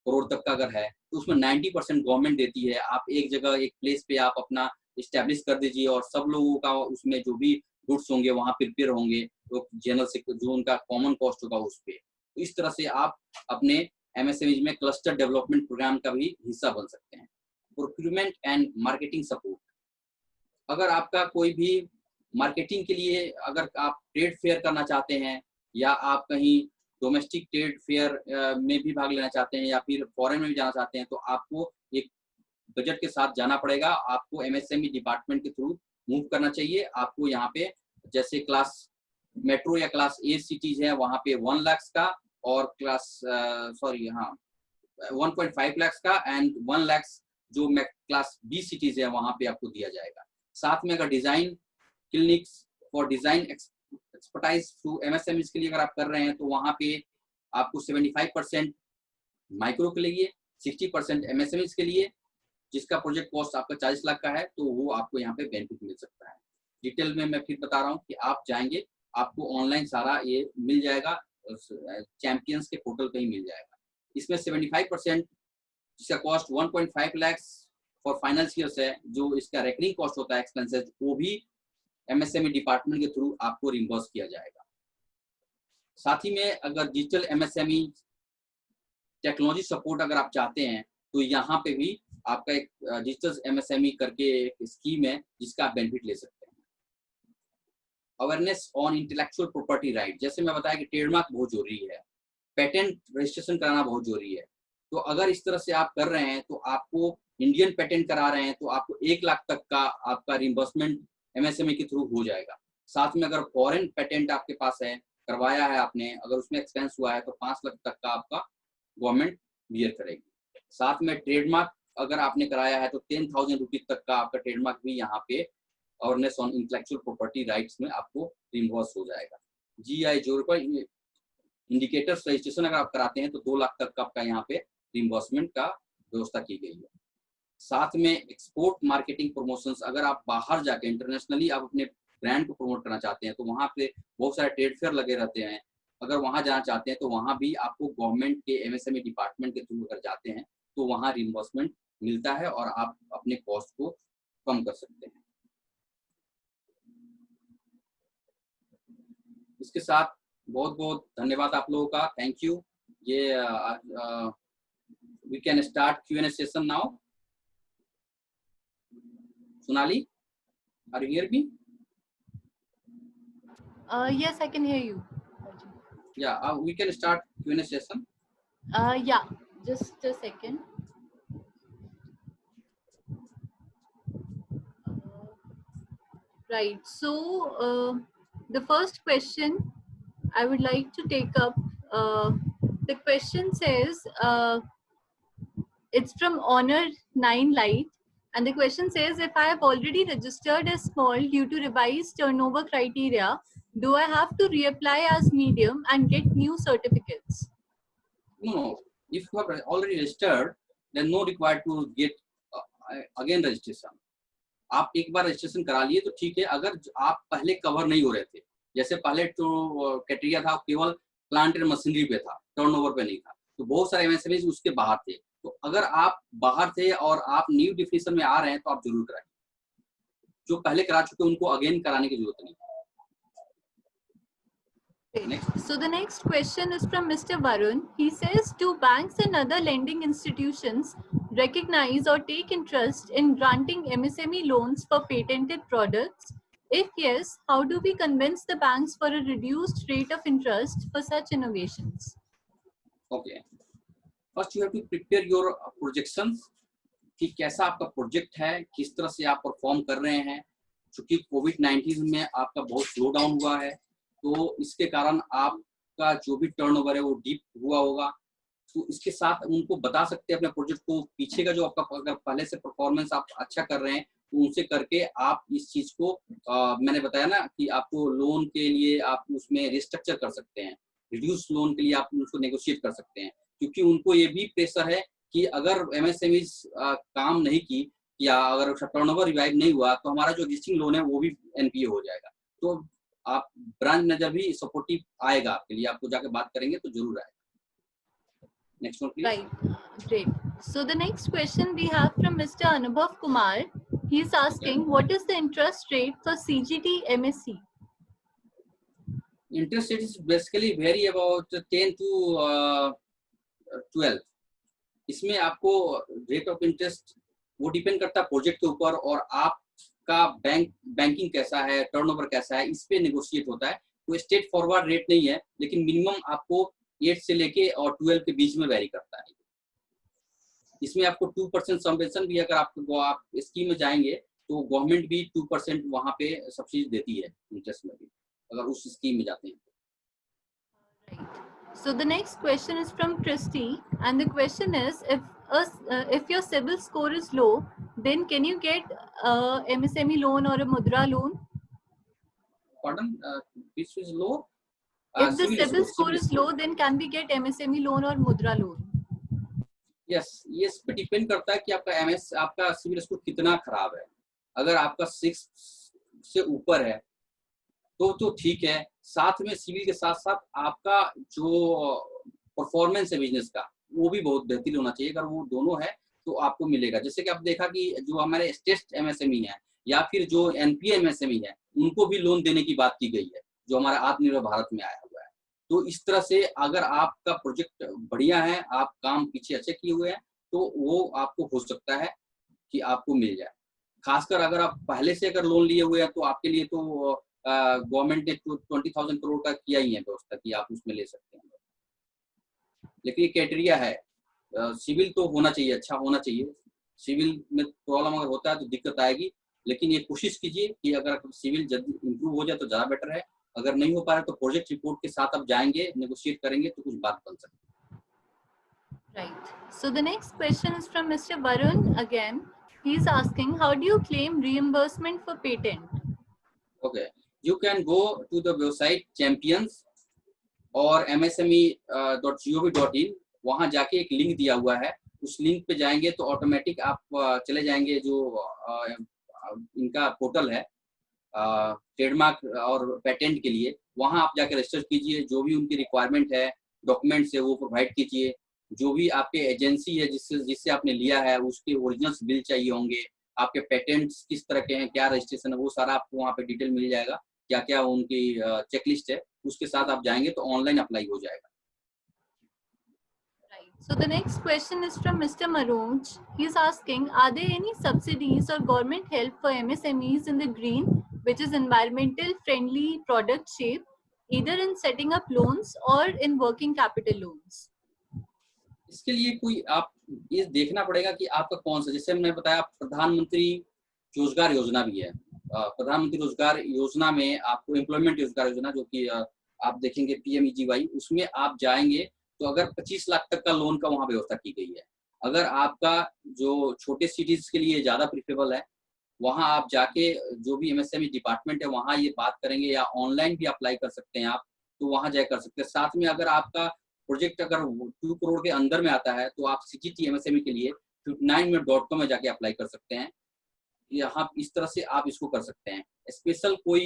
करोड़ तक का अगर है तो उसमें 90% गवर्नमेंट देती है। आप एक जगह एक प्लेस पे आप अपना इस्टेब्लिश कर दीजिए और सब लोगों का उसमें जो भी गुड्स होंगे वहां प्रिपेयर होंगे, तो जनरल से जो उनका कॉमन कॉस्ट होगा उस पे। तो इस तरह से आप अपने एमएसएमई में क्लस्टर डेवलपमेंट प्रोग्राम का भी हिस्सा बन सकते हैं। प्रोक्यूरमेंट एंड मार्केटिंग सपोर्ट, अगर आपका कोई भी मार्केटिंग के लिए अगर आप ट्रेड फेयर करना चाहते हैं या आप कहीं डोमेस्टिक ट्रेड फेयर में भी भाग लेना चाहते हैं या फिर फॉरेन में भी जाना चाहते हैं, तो आपको एक बजट के साथ जाना पड़ेगा। आपको एमएसएमई डिपार्टमेंट के थ्रू मूव करना चाहिए। आपको यहाँ पे जैसे क्लास मेट्रो या क्लास ए सिटीज है वहाँ पे 1 लाख का और क्लास 1.5 लाख का एंड 1 लाख जो क्लास बी सिटीज है वहाँ पे आपको दिया जाएगा। साथ में अगर design clinics for design expertise through MSME के लिए अगर आप कर रहे हैं तो वहाँ पे आपको 75% माइक्रो के लिए, 60% एमएसएमई के लिए, जिसका प्रोजेक्ट कॉस्ट आपका 40 लाख का है, तो वो आपको यहाँ पे बेनिफिट मिल सकता है। डिटेल में मैं फिर बता रहा हूँ कि आप जाएंगे आपको ऑनलाइन सारा ये मिल जाएगा, चैंपियंस के पोर्टल पे ही मिल जाएगा। इसमें 75% जिसका कॉस्ट 1.5 लाख फॉर फाइनेंशियर्स है, जो इसका रेकरिंग कॉस्ट होता है एक्सपेंसेस, वो भी एमएसएमई डिपार्टमेंट के थ्रू आपको रिम्बर्स किया जाएगा। साथ ही में अगर डिजिटल एमएसएमई टेक्नोलॉजी सपोर्ट अगर आप चाहते हैं तो यहाँ पे भी आपका एक डिजिटल एमएसएमई करके एक स्कीम है जिसका आप बेनिफिट ले सकते हैं। Awareness on intellectual property right, जैसे मैं बताया कि ट्रेडमार्क बहुत जरूरी है, पेटेंट रजिस्ट्रेशन कराना बहुत जरूरी है। तो अगर इस तरह से आप कर रहे हैं तो आपको इंडियन पेटेंट करा रहे हैं तो आपको 1 लाख तक का आपका रिम्बर्समेंट एमएसएमई के थ्रू हो जाएगा। साथ में अगर फॉरेन पेटेंट आपके पास है, करवाया है आपने, अगर उसमें एक्सपेंस हुआ है तो 5 लाख तक का आपका गवर्नमेंट बियर करेगी। साथ में ट्रेडमार्क अगर आपने कराया है तो 10,000 रुपीज तक का आपका ट्रेडमार्क भी यहाँ पे awareness on intellectual property rights में आपको रिम्बर्स हो जाएगा। जीआई जो इंडिकेटर्स रजिस्ट्रेशन अगर आप कराते हैं तो 2 लाख तक का आपका यहाँ पे रिम्बर्समेंट का व्यवस्था की गई है। साथ में एक्सपोर्ट मार्केटिंग प्रमोशंस, अगर आप बाहर जाके इंटरनेशनली आप अपने ब्रांड को प्रमोट करना चाहते हैं तो वहाँ पे बहुत सारे ट्रेड फेयर लगे रहते हैं। अगर वहाँ जाना चाहते हैं तो वहाँ भी आपको गवर्नमेंट के एमएसएमई डिपार्टमेंट के थ्रू अगर जाते हैं तो वहाँ रिम्बर्समेंट मिलता है और आप अपने कॉस्ट को कम कर सकते हैं। इसके साथ बहुत बहुत धन्यवाद आप लोगों का, थैंक यू। ये we can start Q&A session now. Sonali, are you hear me? Yes, I can hear you. Yeah, we can start Q&A session. Yeah, just a second. Right. So the first question I would like to take up, the question says, it's from Honor 9 Light, and the question says, if I have already registered as small due to revised turnover criteria, do I have to reapply as medium and get new certificates? No. If you have already registered, then no required to get again registration. आप एक बार registration करा लिए तो ठीक है। अगर आप पहले कवर नहीं हो रहे थे, जैसे पहले तो क्राइटेरिया था केवल प्लांट एंड मशीनरी पे था, टर्नओवर पे नहीं था, तो बहुत सारे एमएसएमई उसके बाहर थे। तो अगर आप बाहर थे और आप न्यू डिफिनेशन में आ रहे हैं तो आप जरूर कराएं। जो पहले करा चुके उनको अगेन कराने की जरूरत नहीं है। Next. So the next question is from Mr. Varun. He says, do banks and other lending institutions recognize or take interest in granting MSME loans for patented products? If yes, how do we convince the banks for a reduced rate of interest for such innovations? Okay. First, you have to prepare your projections कि कैसा आपका project है, किस तरह से आप perform कर रहे हैं। चूंकि कोविड-19 में आपका बहुत स्लो डाउन हुआ है, तो इसके कारण आपका जो भी टर्नओवर है वो डीप हुआ होगा। तो इसके साथ उनको बता सकते हैं अपने प्रोजेक्ट को, पीछे का जो आपका अगर पहले से परफॉर्मेंस आप अच्छा कर रहे हैं, तो उनसे करके आप इस चीज को मैंने बताया ना कि आपको लोन के लिए आप उसमें रिस्ट्रक्चर कर सकते हैं, रिड्यूस लोन के लिए आप उसको नेगोशिएट कर सकते हैं, क्योंकि उनको ये भी प्रेशर है कि अगर एमएसएमई काम नहीं की या अगर उसका टर्नओवर रिवाइव नहीं हुआ तो हमारा जो एग्जिस्टिंग लोन है वो भी एनपीए हो जाएगा। तो आप ब्रांच मैनेजर भी सपोर्टिव आएगा आपके लिए, आपको जाके बात करेंगे तो जरूर आएगा। Next one, please. Right, great. So the next question we have from Mr. Anubhav Kumar. He is asking, Okay. what is the interest rate for CGT MSc? Interest rate is basically vary about 10 to 12. इसमें आपको rate of interest वो depend करता है project के ऊपर और आपका banking कैसा है, टर्नओवर कैसा है, इस पे नेगोशिएट होता है। तो स्ट्रेट फॉरवर्ड रेट नहीं है, लेकिन मिनिमम आपको 8 से लेके और 12 के बीच में वेरी करता है। इसमें आपको 2% सबवेंशन भी अगर आप स्कीम में जाएंगे तो गवर्नमेंट भी 2% वहां पे सब्सिडी देती है इंटरेस्ट में भी, अगर उस स्कीम में जाते हैं। So the next question is from Christy, and the question is, if your CIBIL score is low, then can you get MSME loan or a Mudra loan? Pardon, which is low? If the CIBIL score is low, then can we get MSME loan or Mudra loan? Yes, ये इस पे depend करता है कि आपका civil score कितना खराब है। अगर आपका 6 से ऊपर है तो ठीक है। साथ में सिविल के साथ साथ आपका जो परफॉर्मेंस है बिजनेस का वो भी बहुत बेहतरीन होना चाहिए। अगर वो दोनों है तो आपको मिलेगा। जैसे कि आप देखा कि जो हमारे स्टेट एमएसएमई है या फिर जो एनपीए एमएसएमई है, उनको भी लोन देने की बात की गई है, जो हमारा आत्मनिर्भर भारत में आया हुआ है। तो इस तरह से अगर आपका प्रोजेक्ट बढ़िया है, आप काम पीछे अच्छे किए हुए हैं, तो वो आपको हो सकता है कि आपको मिल जाए। खासकर अगर आप पहले से अगर लोन लिए हुए हैं तो आपके लिए तो गवर्नमेंट ने 20,000 करोड़ का किया ही है व्यवस्था कि आप उसमें ले सकते हैं। लेकिन ये क्राइटेरिया है, सिविल तो होना चाहिए, अच्छा होना चाहिए। सिविल में प्रॉब्लम अगर होता है तो दिक्कत आएगी, लेकिन ये कोशिश कीजिए कि अगर सिविल जल्दी इम्प्रूव हो जाए तो ज़्यादा बेटर है। अगर नहीं हो पा रहा तो प्रोजेक्ट रिपोर्ट के साथ आप जाएंगे, नेगोशिएट करेंगे तो कुछ बात बन सकती है। Right. So the next question is from Mr. Varun again. He's asking, how do you claim reimbursement for patent? Okay, you can go to the website champions और msme.gov.in, वहां जाके एक लिंक दिया हुआ है, उस लिंक पे जाएंगे तो ऑटोमेटिक आप चले जाएंगे जो इनका पोर्टल है ट्रेडमार्क और पेटेंट के लिए। वहां आप जाके रजिस्टर कीजिए, जो भी उनकी रिक्वायरमेंट है, डॉक्यूमेंट्स है वो प्रोवाइड कीजिए। जो भी आपके एजेंसी है जिससे आपने लिया है उसके ओरिजिनल्स बिल चाहिए होंगे, आपके पेटेंट्स किस तरह के हैं, क्या रजिस्ट्रेशन है, वो सारा आपको वहाँ पे डिटेल मिल जाएगा। क्या क्या उनकी चेकलिस्ट है, उसके साथ आप जाएंगे तो ऑनलाइन अप्लाई हो जाएगा। So the next question is from Mr. Maroj. He's asking, are there any subsidies or government help for MSMEs in the green, which is environmental friendly product shape, either in setting up loans or in working capital loans? इसके लिए कोई आप ये देखना पड़ेगा कि आपका कौन सा, जैसे मैंने बताया प्रधानमंत्री रोजगार योजना भी है। प्रधानमंत्री रोजगार योजना में आपको एम्प्लॉयमेंट रोजगार योजना, जो कि आप देखेंगे PMEGY, उसमें आप जाएंगे तो अगर 25 लाख तक का लोन का वहाँ व्यवस्था की गई है। अगर आपका जो छोटे सिटीज के लिए ज्यादा प्रिफरेबल है, वहाँ आप जाके जो भी MSME डिपार्टमेंट है वहाँ ये बात करेंगे, या ऑनलाइन भी अप्लाई कर सकते हैं आप, तो वहाँ जाए कर सकते हैं। साथ में अगर आपका प्रोजेक्ट अगर 2 करोड़ के अंदर में आता है तो आप CGT MSME के लिए 59minute.com में जाके अप्लाई कर सकते हैं। यहाँ इस तरह से आप इसको कर सकते हैं। स्पेशल कोई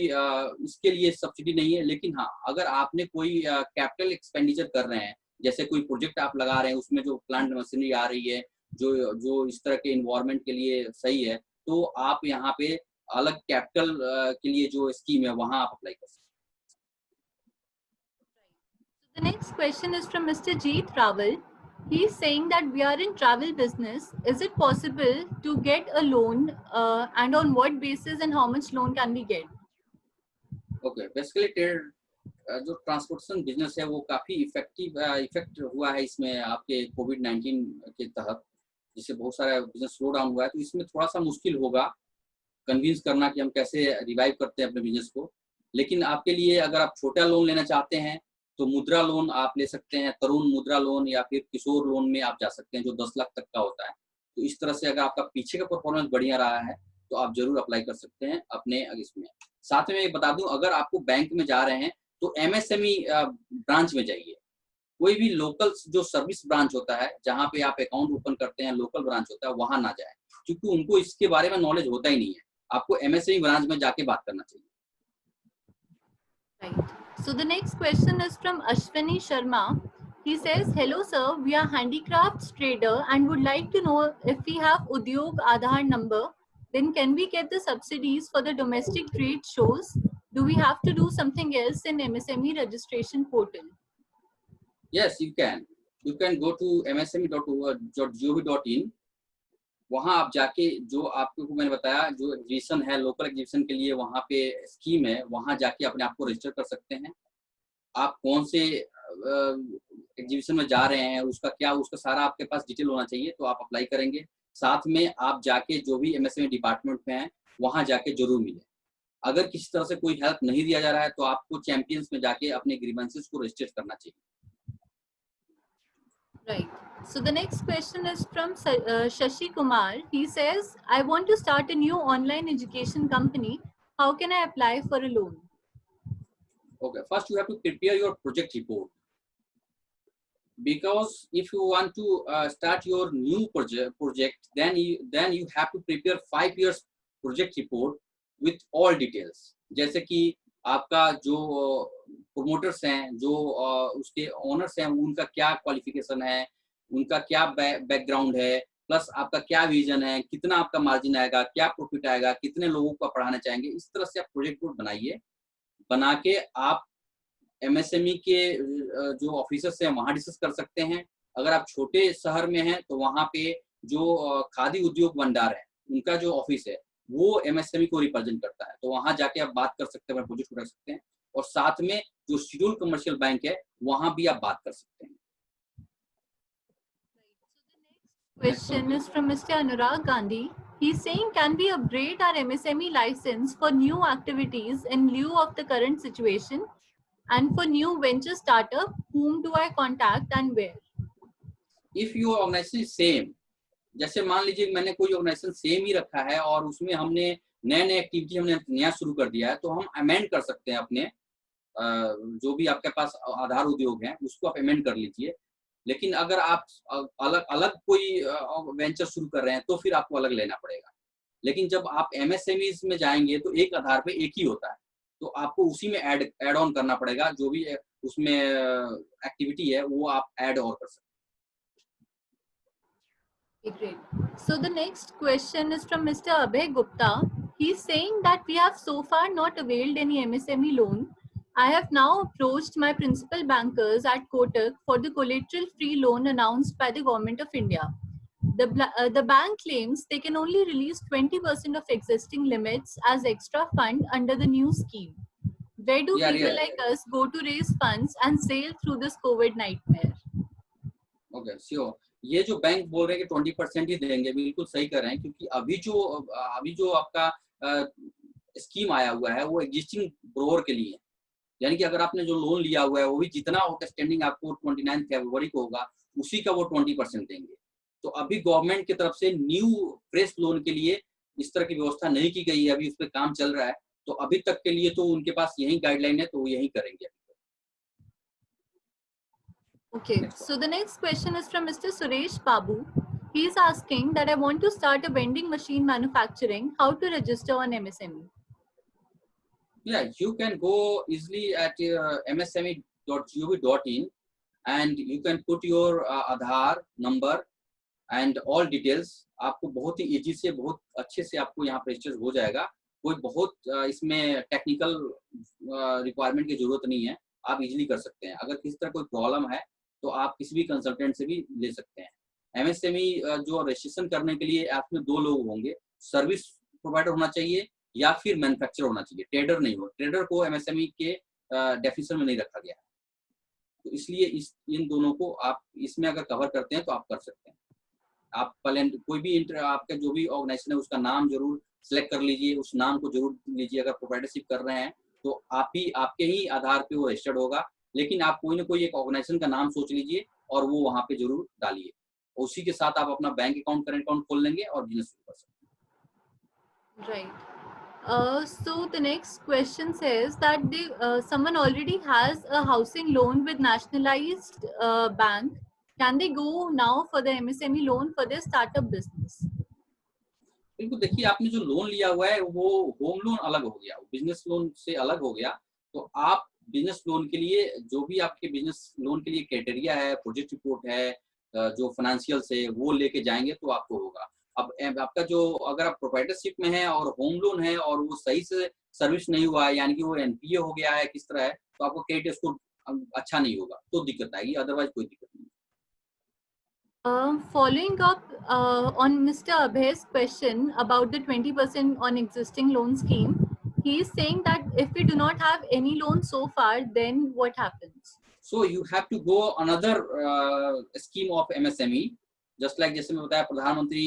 इसके लिए सब्सिडी नहीं है, लेकिन हाँ अगर आपने कोई कैपिटल एक्सपेंडिचर कर रहे हैं, जैसे कोई प्रोजेक्ट आप लगा रहे हैं उसमें जो प्लांट मशीनरी आ रही है जो इस तरह के इन्वायरमेंट के लिए सही है, तो आप यहाँ पे अलग कैपिटल के लिए जो स्कीम है वहाँ आप अप्लाई कर सकते हैं। The next question is from Mr. Jeet Travel. He's saying that we are in travel business. Is it possible to get a loan, and on what basis and how much loan can we get? Okay, basically जो transportation business है वो काफ़ी effect हुआ है इसमें आपके कोविड-19 के तहत, जिससे बहुत सारा बिजनेस स्लो डाउन हुआ है। तो इसमें थोड़ा सा मुश्किल होगा कन्विंस करना कि हम कैसे रिवाइव करते हैं अपने बिजनेस को। लेकिन आपके लिए अगर आप छोटा लोन लेना चाहते हैं तो मुद्रा लोन आप ले सकते हैं, तरुण मुद्रा लोन या फिर किशोर लोन में आप जा सकते हैं जो 10 लाख तक का होता है। तो इस तरह से अगर आपका पीछे का परफॉर्मेंस बढ़िया रहा है तो आप जरूर अप्लाई कर सकते हैं अपने इसमें। साथ में बता दूं, अगर आपको बैंक में जा रहे हैं तो एमएसएमई ब्रांच में जाइए। कोई भी लोकल जो सर्विस ब्रांच होता है जहाँ पे आप अकाउंट ओपन करते हैं, लोकल ब्रांच होता है, वहां ना जाए, क्योंकि उनको इसके बारे में नॉलेज होता ही नहीं है। आपको एमएसएमई ब्रांच में जाके बात करना चाहिए। Right. So the next question is from Ashwini Sharma. He says, "Hello sir, we are handicrafts trader and would like to know if we have Udyog Aadhaar number, then can we get the subsidies for the domestic trade shows? Do we have to do something else in MSME registration portal?" Yes, you can. You can go to msme.gov.in. वहाँ आप जाके जो आपको मैंने बताया जो exhibition है, local exhibition के लिए वहाँ पे स्कीम है, वहाँ जाके अपने आप को रजिस्टर कर सकते हैं। आप कौन से एग्जीबिशन में जा रहे हैं, उसका सारा आपके पास डिटेल होना चाहिए, तो आप अप्लाई करेंगे। साथ में आप जाके जो भी एमएसएमई डिपार्टमेंट में है वहाँ जाके जरूर मिले। अगर किसी तरह से कोई हेल्प नहीं दिया जा रहा है तो आपको चैंपियंस में जाके अपने ग्रीवेंसेस को रजिस्टर करना चाहिए। Right. So the next question is from Shashi Kumar. He says, "I want to start a new online education company. How can I apply for a loan?" Okay, first you have to prepare your project report, because if you want to start your new project, then you have to prepare 5 years project report with all details. जैसे कि आपका जो promoters हैं, जो उसके owners हैं, उनका क्या क्वालिफिकेशन है, उनका क्या बैकग्राउंड है, प्लस आपका क्या विजन है, कितना आपका मार्जिन आएगा, क्या प्रॉफिट आएगा, कितने लोगों को पढ़ाना चाहेंगे। इस तरह से आप प्रोजेक्ट रिपोर्ट बनाइए। बना के आप एमएसएमई के जो ऑफिसर्स हैं वहाँ डिस्कस कर सकते हैं। अगर आप छोटे शहर में हैं तो वहाँ पे जो खादी उद्योग भंडार है उनका जो ऑफिस है वो एमएसएमई को रिप्रेजेंट करता है, तो वहाँ जाके आप बात कर सकते हैं, प्रोजेक्ट रख सकते हैं। और साथ में जो शेड्यूल कमर्शियल बैंक है वहाँ भी आप बात कर सकते हैं। Question is from Mr. Anurag Gandhi. He's saying, "Can we upgrade our MSME license for new activities in lieu of the current situation? And for new venture startup, whom do I contact and where?" If your organization is same, जैसे मान लीजिए मैंने कोई organisation same ही रखा है और उसमें हमने नए एक्टिविटी हमने नया शुरू कर दिया है, तो हम अमेंड कर सकते हैं अपने जो भी आपके पास आधार उद्योग है उसको आप अमेंड कर लीजिए। लेकिन अगर आप अलग अलग कोई वेंचर शुरू कर रहे हैं तो फिर आपको अलग लेना पड़ेगा। लेकिन जब आप एमएसएमई में जाएंगे तो एक आधार पे एक ही होता है, तो आपको उसी में ऐड ऑन करना पड़ेगा। जो भी उसमें एक्टिविटी है वो आप ऐड और कर सकते हैं। Okay, great. So the next question is from Mr. Abhay Gupta. He's saying that we have so far not availed any MSME loan. I have now approached my principal bankers at Kotak for the collateral-free loan announced by the Government of India. The bank claims they can only release 20% of existing limits as extra fund under the new scheme. Where do people like us go to raise funds and sail through this COVID nightmare? Okay, sure. ये जो bank बोल रहे हैं कि 20% ही देंगे, बिल्कुल सही कर रहे हैं, क्योंकि अभी जो आपका स्कीम आया हुआ है वो एग्जिस्टिंग ब्रोअर के लिए है। यानी कि अगर आपने जो लोन लिया हुआ है वो भी जितना आउटस्टैंडिंग आपको 29 फरवरी को होगा उसी का वो 20% देंगे। तो अभी गवर्नमेंट की तरफ से न्यू फ्रेश लोन के लिए इस तरह की व्यवस्था नहीं की गई है, अभी उस पर काम चल रहा है। तो अभी तक के लिए तो उनके पास यही गाइडलाइन है, तो वो यही करेंगे। Okay, so the next question is from Mr. Suresh Babu. He is asking that I want to start a vending machine manufacturing. How to register on MSME? Yeah, you can go easily at msme.gov.in and you can put your Aadhaar number and all details. आपको बहुत ही easy से बहुत अच्छे से आपको यहाँ पे register हो जाएगा। कोई बहुत इसमें टेक्निकल रिक्वायरमेंट की जरूरत नहीं है। आप इजीली कर सकते हैं। अगर किसी तरह कोई प्रॉब्लम है तो आप किसी भी कंसल्टेंट से भी ले सकते हैं। एमएसएमई जो रजिस्ट्रेशन करने के लिए आपमें 2 लोग होंगे, सर्विस प्रोवाइडर होना चाहिए या फिर मैन्युफैक्चरर होना चाहिए, ट्रेडर नहीं हो। ट्रेडर को एमएसएमई के डेफिनेशन में नहीं रखा गया है। तो इसलिए इन दोनों को आप इसमें अगर कवर करते हैं तो आप कर सकते हैं। आप पहले कोई भी आपका जो भी ऑर्गेनाइजेशन है उसका नाम जरूर सिलेक्ट कर लीजिए, उस नाम को जरूर लीजिए। अगर प्रोप्राइटरशिप कर रहे हैं तो आपके ही आधार पे वो रजिस्टर्ड होगा, लेकिन आप कोई ना कोई एक ऑर्गेनाइजेशन का नाम सोच लीजिए और वो वहाँ पे जरूर डालिए। उसी के साथ आप अपना बैंक अकाउंट, करंट अकाउंट खोल लेंगे और बिजनेस शुरू कर सकते हैं। Right. So the next question says that someone already has a housing loan with nationalized bank. Can they go now for the MSME loan for their startup business? बिल्कुल, देखिए आपने जो लोन लिया हुआ है वो होम लोन अलग हो गया, बिजनेस लोन से अलग हो गया। तो आप बिजनेस लोन के लिए जो भी आपके बिजनेस लोन के लिए क्राइटेरिया है, प्रोजेक्ट रिपोर्ट है, जो फाइनेंशियल से वो लेके जाएंगे तो आपको होगा। अब आपका जो अगर आप प्रोप्राइटरशिप में है और होम लोन है और वो सही से सर्विस नहीं हुआ है, यानी कि वो एनपीए हो गया है, किस तरह है, तो आपको क्रेडिट स्कोर अच्छा नहीं होगा तो दिक्कत आएगी, अदरवाइज कोई दिक्कत नहीं। Following up on Mr. Abhay's question about the 20% on existing loan scheme, he is saying that if we do not have any loan so far, then what happens? So you have to go another scheme of MSME, just like जैसे मैं बताया प्रधानमंत्री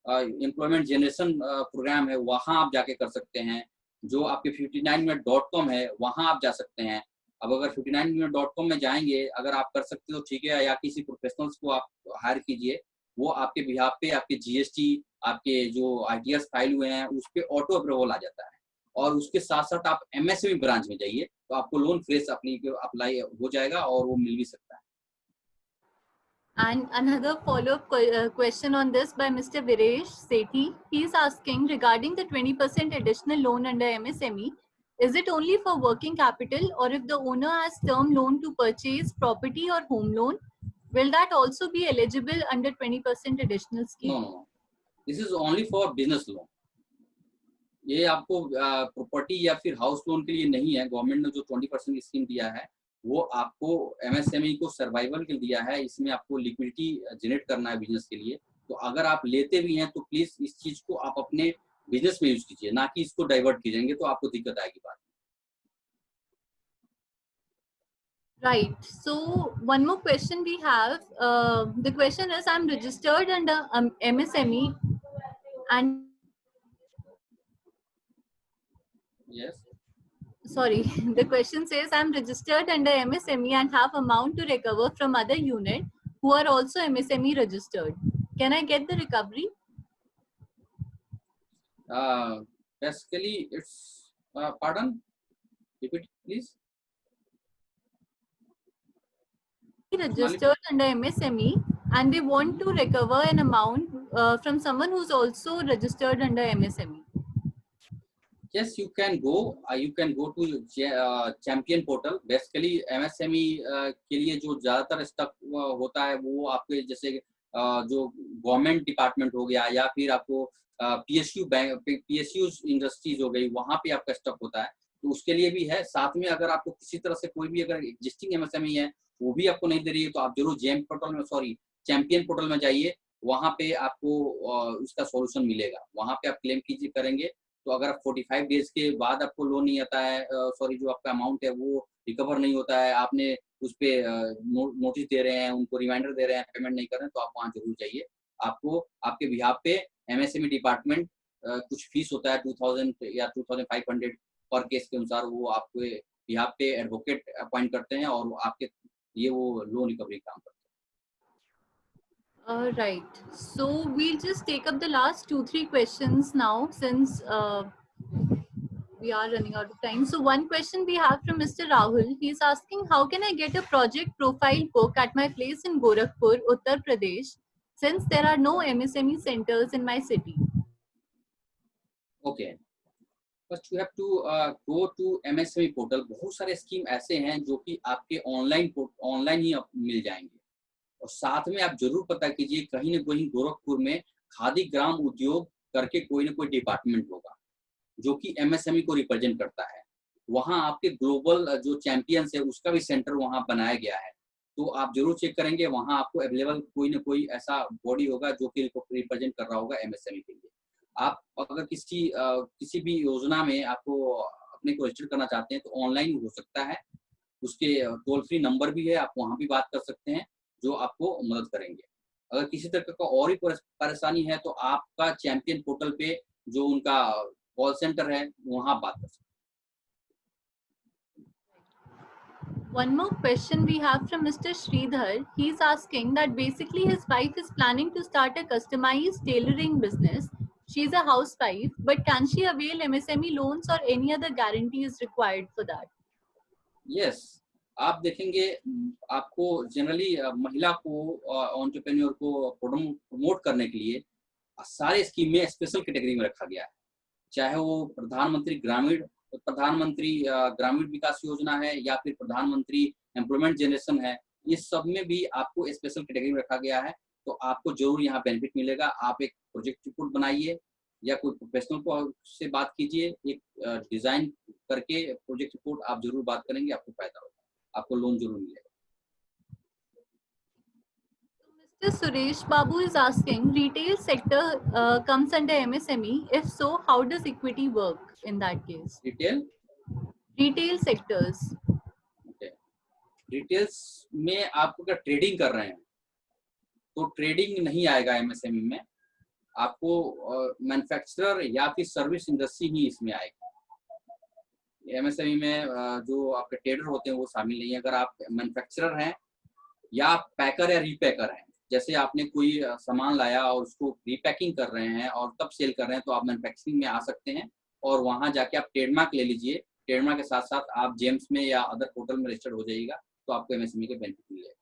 employment generation programme है, वहाँ आप जाके कर सकते हैं। जो आपके 59minute.com है वहाँ आप जा सकते हैं। अब अगर 59minute.com में जाएंगे, अगर आप कर सकते हो ठीक है, या किसी प्रोफेशनल्स को आप हायर कीजिए, वो आपके बिहाफ पे आपके जीएसटी, आपके जो आईटीआर फाइल हुए हैं उस पे ऑटो अप्रूवल आ जाता है। और उसके साथ साथ आप एमएसएमई ब्रांच में जाइए तो आपको लोन फ्रेश अप्लाई हो जाएगा और वो मिल भी सकता है। And another follow-up question on this by Mr. Viresh Sethi. He is asking regarding the 20% additional loan under MSME. Is it only for working capital, or if the owner has term loan to purchase property or home loan, will that also be eligible under 20% additional scheme? No. This is only for business loan. ये आपको property या फिर house loan के लिए नहीं है। Government ने जो 20% स्कीम दिया है वो आपको एमएसएमई को सर्वाइवल के दिया है। इसमें आपको लिक्विडिटी जनरेट करना है बिजनेस के लिए। तो अगर आप लेते भी हैं तो प्लीज इस चीज को आप अपने बिजनेस में यूज कीजिए, ना कि इसको डाइवर्ट कीजिएंगे तो आपको दिक्कत आएगी बाद में। Right. So one more question we have. The question is, I'm registered under MSME and Yes. Sorry, the question says I'm registered under MSME and have amount to recover from other unit who are also MSME registered. Can I get the recovery? Basically, it's pardon. Repeat, please. Registered under MSME and they want to recover an amount from someone who's also registered under MSME. Yes, you can go. You can go to Champion portal. Basically, MSME के लिए जो ज़्यादातर stuff होता है वो आपके जैसे जो गवर्नमेंट डिपार्टमेंट हो गया या फिर आपको पीएसयू बैंक, पीएसयू इंडस्ट्रीज हो गई, वहाँ पे आपका स्टफ होता है। तो उसके लिए भी है। साथ में अगर आपको किसी तरह से कोई भी अगर एग्जिस्टिंग एमएसएमई है वो भी आपको नहीं दे रही है तो आप जरूर चैंपियन पोर्टल में जाइए। वहाँ पे आपको उसका सॉल्यूशन मिलेगा। वहाँ पे आप क्लेम कीजिए करेंगे तो अगर 45 डेज के बाद आपको लोन नहीं आता है, जो आपका अमाउंट है वो रिकवर नहीं होता है, आपने उस पे नोटिस दे रहे हैं, उनको रिमाइंडर दे रहे हैं, पेमेंट नहीं कर रहे हैं, तो आप वहाँ जरूर जाइए। आपको आपके बिहाफ पे एमएसएमई डिपार्टमेंट कुछ फीस होता है 2000 या 2500 पर केस के अनुसार, वो आपके बिहाफ पे एडवोकेट अपॉइंट करते हैं और आपके लिए वो लोन रिकवरी काम करते हैं। Right. So we'll just take up the last 2-3 questions now since we are running out of time. So one question we have from Mr. Rahul. He's asking, how can I get a project profile book at my place in Gorakhpur, Uttar Pradesh, since there are no MSME centers in my city? Okay. First you have to go to MSME portal. बहुत सारे scheme ऐसे हैं जो कि आपके online ही मिल जाएंगे। और साथ में आप जरूर पता कीजिए कहीं ना कहीं गोरखपुर में खादी ग्राम उद्योग करके कोई ना कोई डिपार्टमेंट होगा जो कि एमएसएमई को रिप्रेजेंट करता है। वहाँ आपके ग्लोबल जो चैंपियंस है उसका भी सेंटर वहाँ बनाया गया है। तो आप जरूर चेक करेंगे, वहाँ आपको अवेलेबल कोई ना कोई ऐसा बॉडी होगा जो कि रिप्रेजेंट कर रहा होगा एमएसएमई के लिए। आप अगर किसी भी योजना में आपको अपने को रजिस्टर करना चाहते हैं तो ऑनलाइन हो सकता है। उसके टोल फ्री नंबर भी है, आप वहाँ भी बात कर सकते हैं, जो आपको मदद करेंगे। अगर किसी तरह का और ही परेशानी है तो आपका चैंपियन पोर्टल पे जो उनका कॉल सेंटर है वहाँ बात कर सकते हैं। One more question we have from Mr. Sridhar. He's asking that basically his wife is planning to start a customized tailoring business. She's a housewife, but can she avail MSME loans or any other guarantee is required for that? Yes, आप देखेंगे आपको generally महिला को entrepreneur को promote करने के लिए सारे स्कीम में स्पेशल कैटेगरी में रखा गया है। चाहे वो प्रधानमंत्री ग्रामीण विकास योजना है या फिर प्रधानमंत्री एम्प्लॉयमेंट जनरेशन है, ये सब में भी आपको स्पेशल कैटेगरी में रखा गया है। तो आपको जरूर यहाँ बेनिफिट मिलेगा। आप एक प्रोजेक्ट रिपोर्ट बनाइए या कोई प्रोफेशनल को से बात कीजिए, एक डिजाइन करके प्रोजेक्ट रिपोर्ट आप जरूर बात करेंगे, आपको फायदा होगा, आपको लोन जरूर मिलेगा। Mr. Suresh Babu is asking, retail sector comes under MSME. If so, how does equity work in that case? Retail sectors. Okay. Details में आप अगर ट्रेडिंग कर रहे हैं तो ट्रेडिंग नहीं आएगा एमएसएमई में। आपको मैन्युफैक्चरर या फिर सर्विस इंडस्ट्री ही इसमें आएगी। एमएसएमई में जो आपके ट्रेडर होते हैं वो शामिल नहीं है। अगर आप मैन्युफैक्चरर हैं या पैकर या रीपैकर हैं, जैसे आपने कोई सामान लाया और उसको रीपैकिंग कर रहे हैं और तब सेल कर रहे हैं, तो आप मैन्युफैक्चरिंग में आ सकते हैं और वहां जाके आप ट्रेडमार्क ले लीजिए। ट्रेडमार्क के साथ साथ आप जेम्स में या अदर पोर्टल में रजिस्टर्ड हो जाइएगा, तो आपको एमएसएमई के बेनिफिट मिलेगा।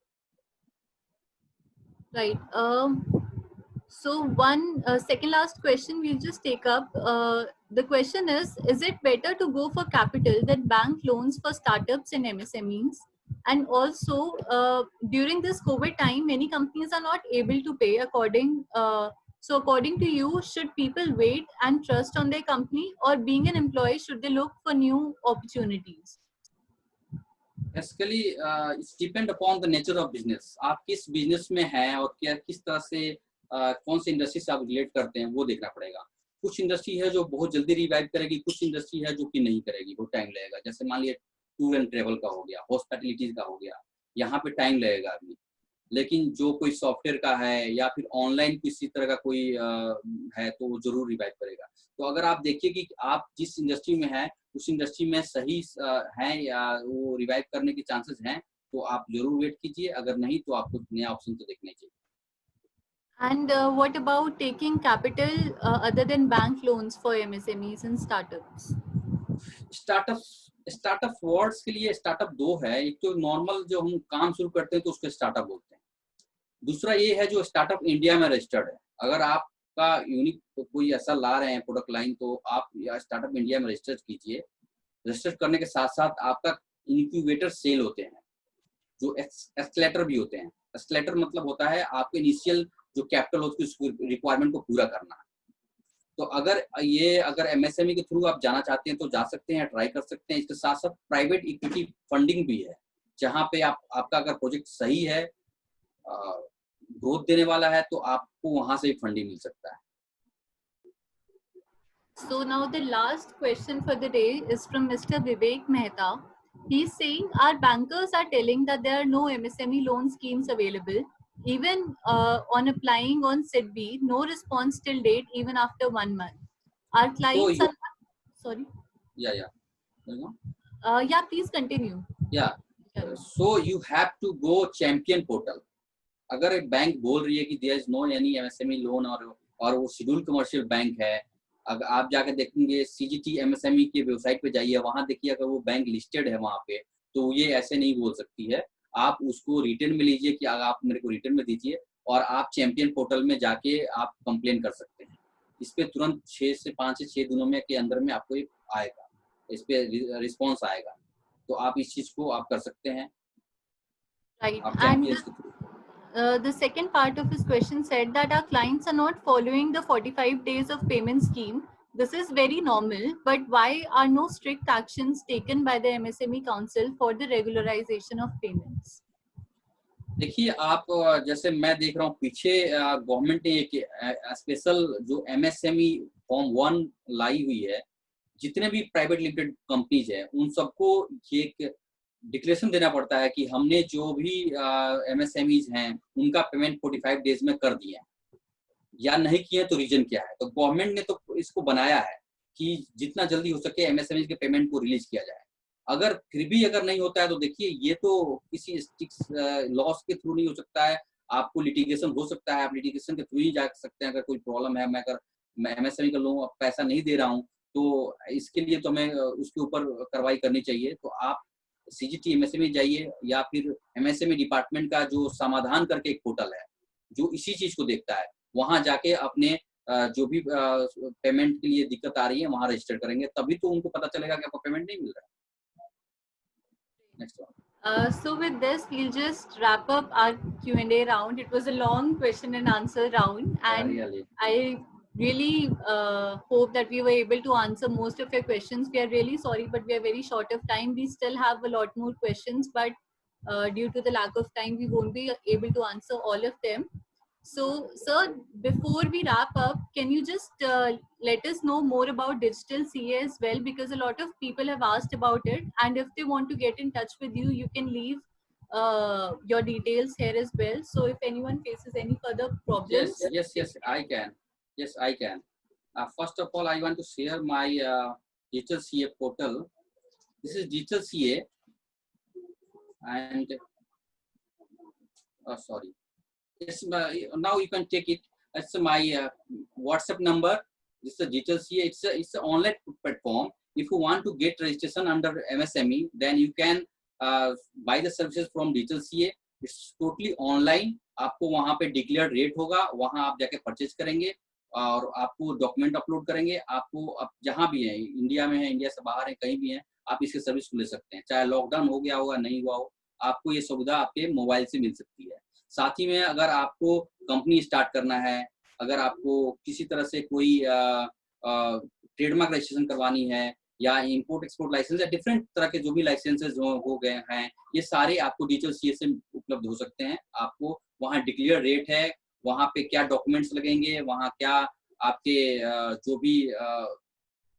Right. So one second last question we'll just take up. The question is it better to go for capital than bank loans for startups and MSMEs? And also, during this COVID time, many companies are not able to pay so according to you, should people wait and trust on their company, or being an employee, should they look for new opportunities? Basically it's depend upon the nature of business. आप किस business में हैं और किस तरह से कौन सी industry से आप रिलेट करते हैं, वो देखना पड़ेगा। कुछ इंडस्ट्री है जो बहुत जल्दी रिवाइव करेगी, कुछ इंडस्ट्री है जो कि नहीं करेगी, वो टाइम लगेगा। जैसे मान लिया टूर एंड ट्रेवल का हो गया, हॉस्पिटैलिटीज का हो गया, यहाँ पे टाइम लगेगा अभी। लेकिन जो कोई सॉफ्टवेयर का है या फिर ऑनलाइन किसी तरह का कोई है तो वो जरूर रिवाइव करेगा। तो अगर आप देखिए कि आप जिस इंडस्ट्री में हैं उस इंडस्ट्री में सही है या वो रिवाइव करने के चांसेस हैं, तो आप जरूर वेट कीजिए। अगर नहीं तो आपको नया ऑप्शन तो देखना चाहिए। And what about taking capital other than bank loans for MSMEs and startups? Startup words के लिए स्टार्टअप दो है। एक तो नॉर्मल जो हम काम शुरू करते हैं तो उसको स्टार्टअप बोलते हैं। दूसरा ये है जो स्टार्टअप इंडिया में रजिस्टर्ड है। अगर आपका यूनिक कोई ऐसा ला रहे हैं प्रोडक्ट लाइन, तो आप स्टार्टअप इंडिया में रजिस्टर कीजिए। रजिस्टर करने के साथ साथ आपका इंक्यूबेटर सेल होते हैं, जो एक्सलेटर भी होते हैं। एक्सलेटर मतलब होता है आपके इनिशियल जो कैपिटल होती है उसकी रिक्वायरमेंट को पूरा करना। तो अगर एमएसएमई के थ्रू आप जाना चाहते हैं तो जा सकते हैं, ट्राई कर सकते हैं। इसके साथ साथ प्राइवेट इक्विटी फंडिंग भी है, जहाँ पे आपका अगर प्रोजेक्ट सही है, ग्रोथ देने वाला है, तो आपको वहां से फंडिंग मिल सकता है। So now the last question for the day is from Mr. Vivek Mehta. He's saying our bankers are telling that there are no MSME loan schemes available. Even on applying on SIDBI, no response till date, even after 1 month. Our clients are not, sorry. Yeah. Yeah, please continue. Yeah. So you have to go Champion portal. अगर एक bank बोल रही है कि there is no any MSME loan और वो schedule commercial bank है, अगर आप जाकर देखेंगे सीजीटी एमएसएमई के वेबसाइट पे जाइए, वहां देखिए अगर वो बैंक लिस्टेड है वहां पे, तो ये ऐसे नहीं बोल सकती है। आप उसको रिटर्न में लीजिए कि अगर आप मेरे को रिटर्न में दीजिए, और आप चैंपियन पोर्टल में जाके आप कंप्लेन कर सकते हैं। इस पे तुरंत 5 से 6 दिनों में के अंदर में आपको आएगा, इस पे रिस्पॉन्स आएगा। तो आप इस चीज को आप कर सकते हैं। Right. And the second part of his question said that our clients are not following the 45 days of payment scheme. This is very normal, but why are no strict actions taken by the MSME Council for the regularization of payments? देखिए आप जैसे मैं देख रहा हूँ पीछे government ने एक स्पेशल जो एमएसएमई फॉर्म 1 लाई हुई है, जितने भी प्राइवेट लिमिटेड कंपनीज है उन सबको ये एक डिक्लेरेशन देना पड़ता है कि हमने जो भी एमएसएमईज हैं उनका पेमेंट 45 डेज में कर दिया है या नहीं किए तो रीजन क्या है। तो गवर्नमेंट ने तो इसको बनाया है कि जितना जल्दी हो सके एमएसएमई के पेमेंट को रिलीज किया जाए। अगर फिर भी अगर नहीं होता है तो देखिए ये तो किसी लॉस के थ्रू नहीं हो सकता है, आपको लिटिगेशन हो सकता है, आप लिटिगेशन के थ्रू ही जा सकते हैं। अगर कोई प्रॉब्लम है, मैं एमएसएमई का लोन पैसा नहीं दे रहा हूँ तो इसके लिए तो हमें उसके ऊपर कार्रवाई करनी चाहिए। तो आप सीजीटी एमएसएमई जाइए या फिर एमएसएमई डिपार्टमेंट का जो समाधान करके एक पोर्टल है जो इसी चीज को देखता है, वहां जाके अपने जो भी पेमेंट के लिए दिक्कत आ रही है वहां रजिस्टर करेंगे, तभी तो उनको पता चलेगा कि आपको पेमेंट नहीं मिल रहा है। Next one. So with this, we'll just wrap up our Q&A round. It was a long question and answer round, and really. I really hope that we were able to answer most of your questions. We are really sorry, but we are very short of time. We still have a lot more questions, but due to the lack of time, we won't be able to answer all of them. So, sir, before we wrap up, can you just let us know more about Digital CA as well? Because a lot of people have asked about it, and if they want to get in touch with you, you can leave your details here as well. So, if anyone faces any further problems, yes, I can. Yes, I can. First of all, I want to share my Digital CA portal. This is Digital CA, and sorry. Yes, now you can take it. That's my WhatsApp number. This is a Digital CA. It's an online platform. If you want to get registration under MSME, then you can buy the services from Digital CA. It's totally online. आपको वहाँ पे declared rate होगा, वहाँ आप जाके purchase करेंगे और आपको डॉक्यूमेंट अपलोड करेंगे। आपको अब जहाँ भी है, इंडिया में है, इंडिया से बाहर है, कहीं भी है, आप इसके सर्विस को ले सकते हैं। चाहे लॉकडाउन हो गया होगा, नहीं हुआ हो, आपको ये सुविधा आपके मोबाइल से मिल सकती है। साथ ही में अगर आपको कंपनी स्टार्ट करना है, अगर आपको किसी तरह से कोई ट्रेडमार्क रजिस्ट्रेशन करवानी है या इंपोर्ट एक्सपोर्ट लाइसेंस या डिफरेंट तरह के जो भी लाइसेंसेज हो गए हैं, ये सारे आपको डिजिटल सीए से उपलब्ध हो सकते हैं। आपको वहाँ डिक्लेयर रेट है, वहाँ पे क्या डॉक्यूमेंट्स लगेंगे, वहाँ क्या आपके जो भी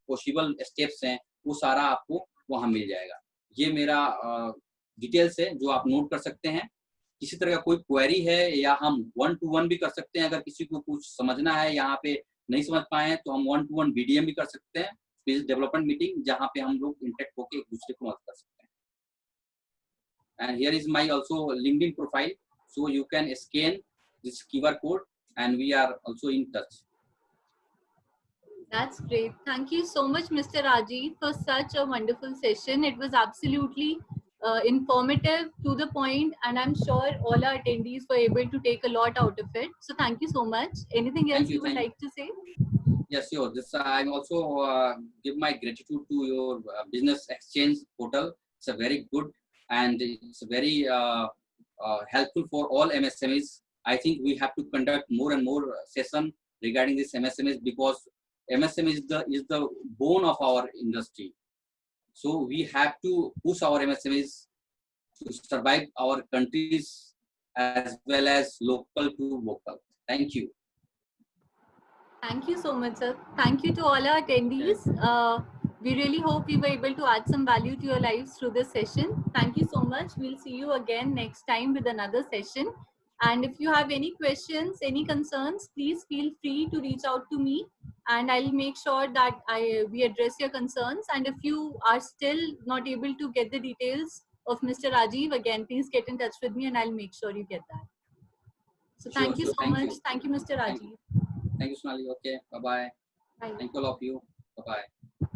पॉसिबल स्टेप्स हैं, वो सारा आपको वहाँ मिल जाएगा। ये मेरा डिटेल्स है जो आप नोट कर सकते हैं। किसी तरह का कोई क्वेरी है या हम 1 to 1 भी कर सकते हैं। अगर किसी को कुछ समझना है, यहाँ पे नहीं समझ पाए हैं, तो हम 1 to 1 बीडीएम भी कर सकते हैं, बिजनेस डेवलपमेंट मीटिंग, जहाँ पे हम लोग इंटरेक्ट होकर एक दूसरे को मदद कर सकते हैं। And here is my also LinkedIn profile, so you can scan this QR code and we are also in touch. That's great. Thank you so much, Mr. Rajiv, for such a wonderful session. It was absolutely informative, to the point, and I'm sure all our attendees were able to take a lot out of it. So thank you so much. Anything else you would like to say? Yes, sure. This I'm also give my gratitude to your business exchange portal. It's a very good and it's very helpful for all MSMEs. I think we have to conduct more and more session regarding this MSMEs, because MSME is the bone of our industry. So we have to push our MSMEs to survive our countries as well as local to vocal. Thank you. Thank you so much, sir. Thank you to all our attendees. We really hope we were able to add some value to your lives through this session. Thank you so much. We'll see you again next time with another session. And if you have any questions, any concerns, please feel free to reach out to me, and I'll make sure that we address your concerns. And if you are still not able to get the details of Mr. Rajiv, again, please get in touch with me and I'll make sure you get that. So thank you so much. Thank you, Mr. Rajiv. Thank you, Sonali. Okay, bye-bye. Thank you all of you. Bye-bye.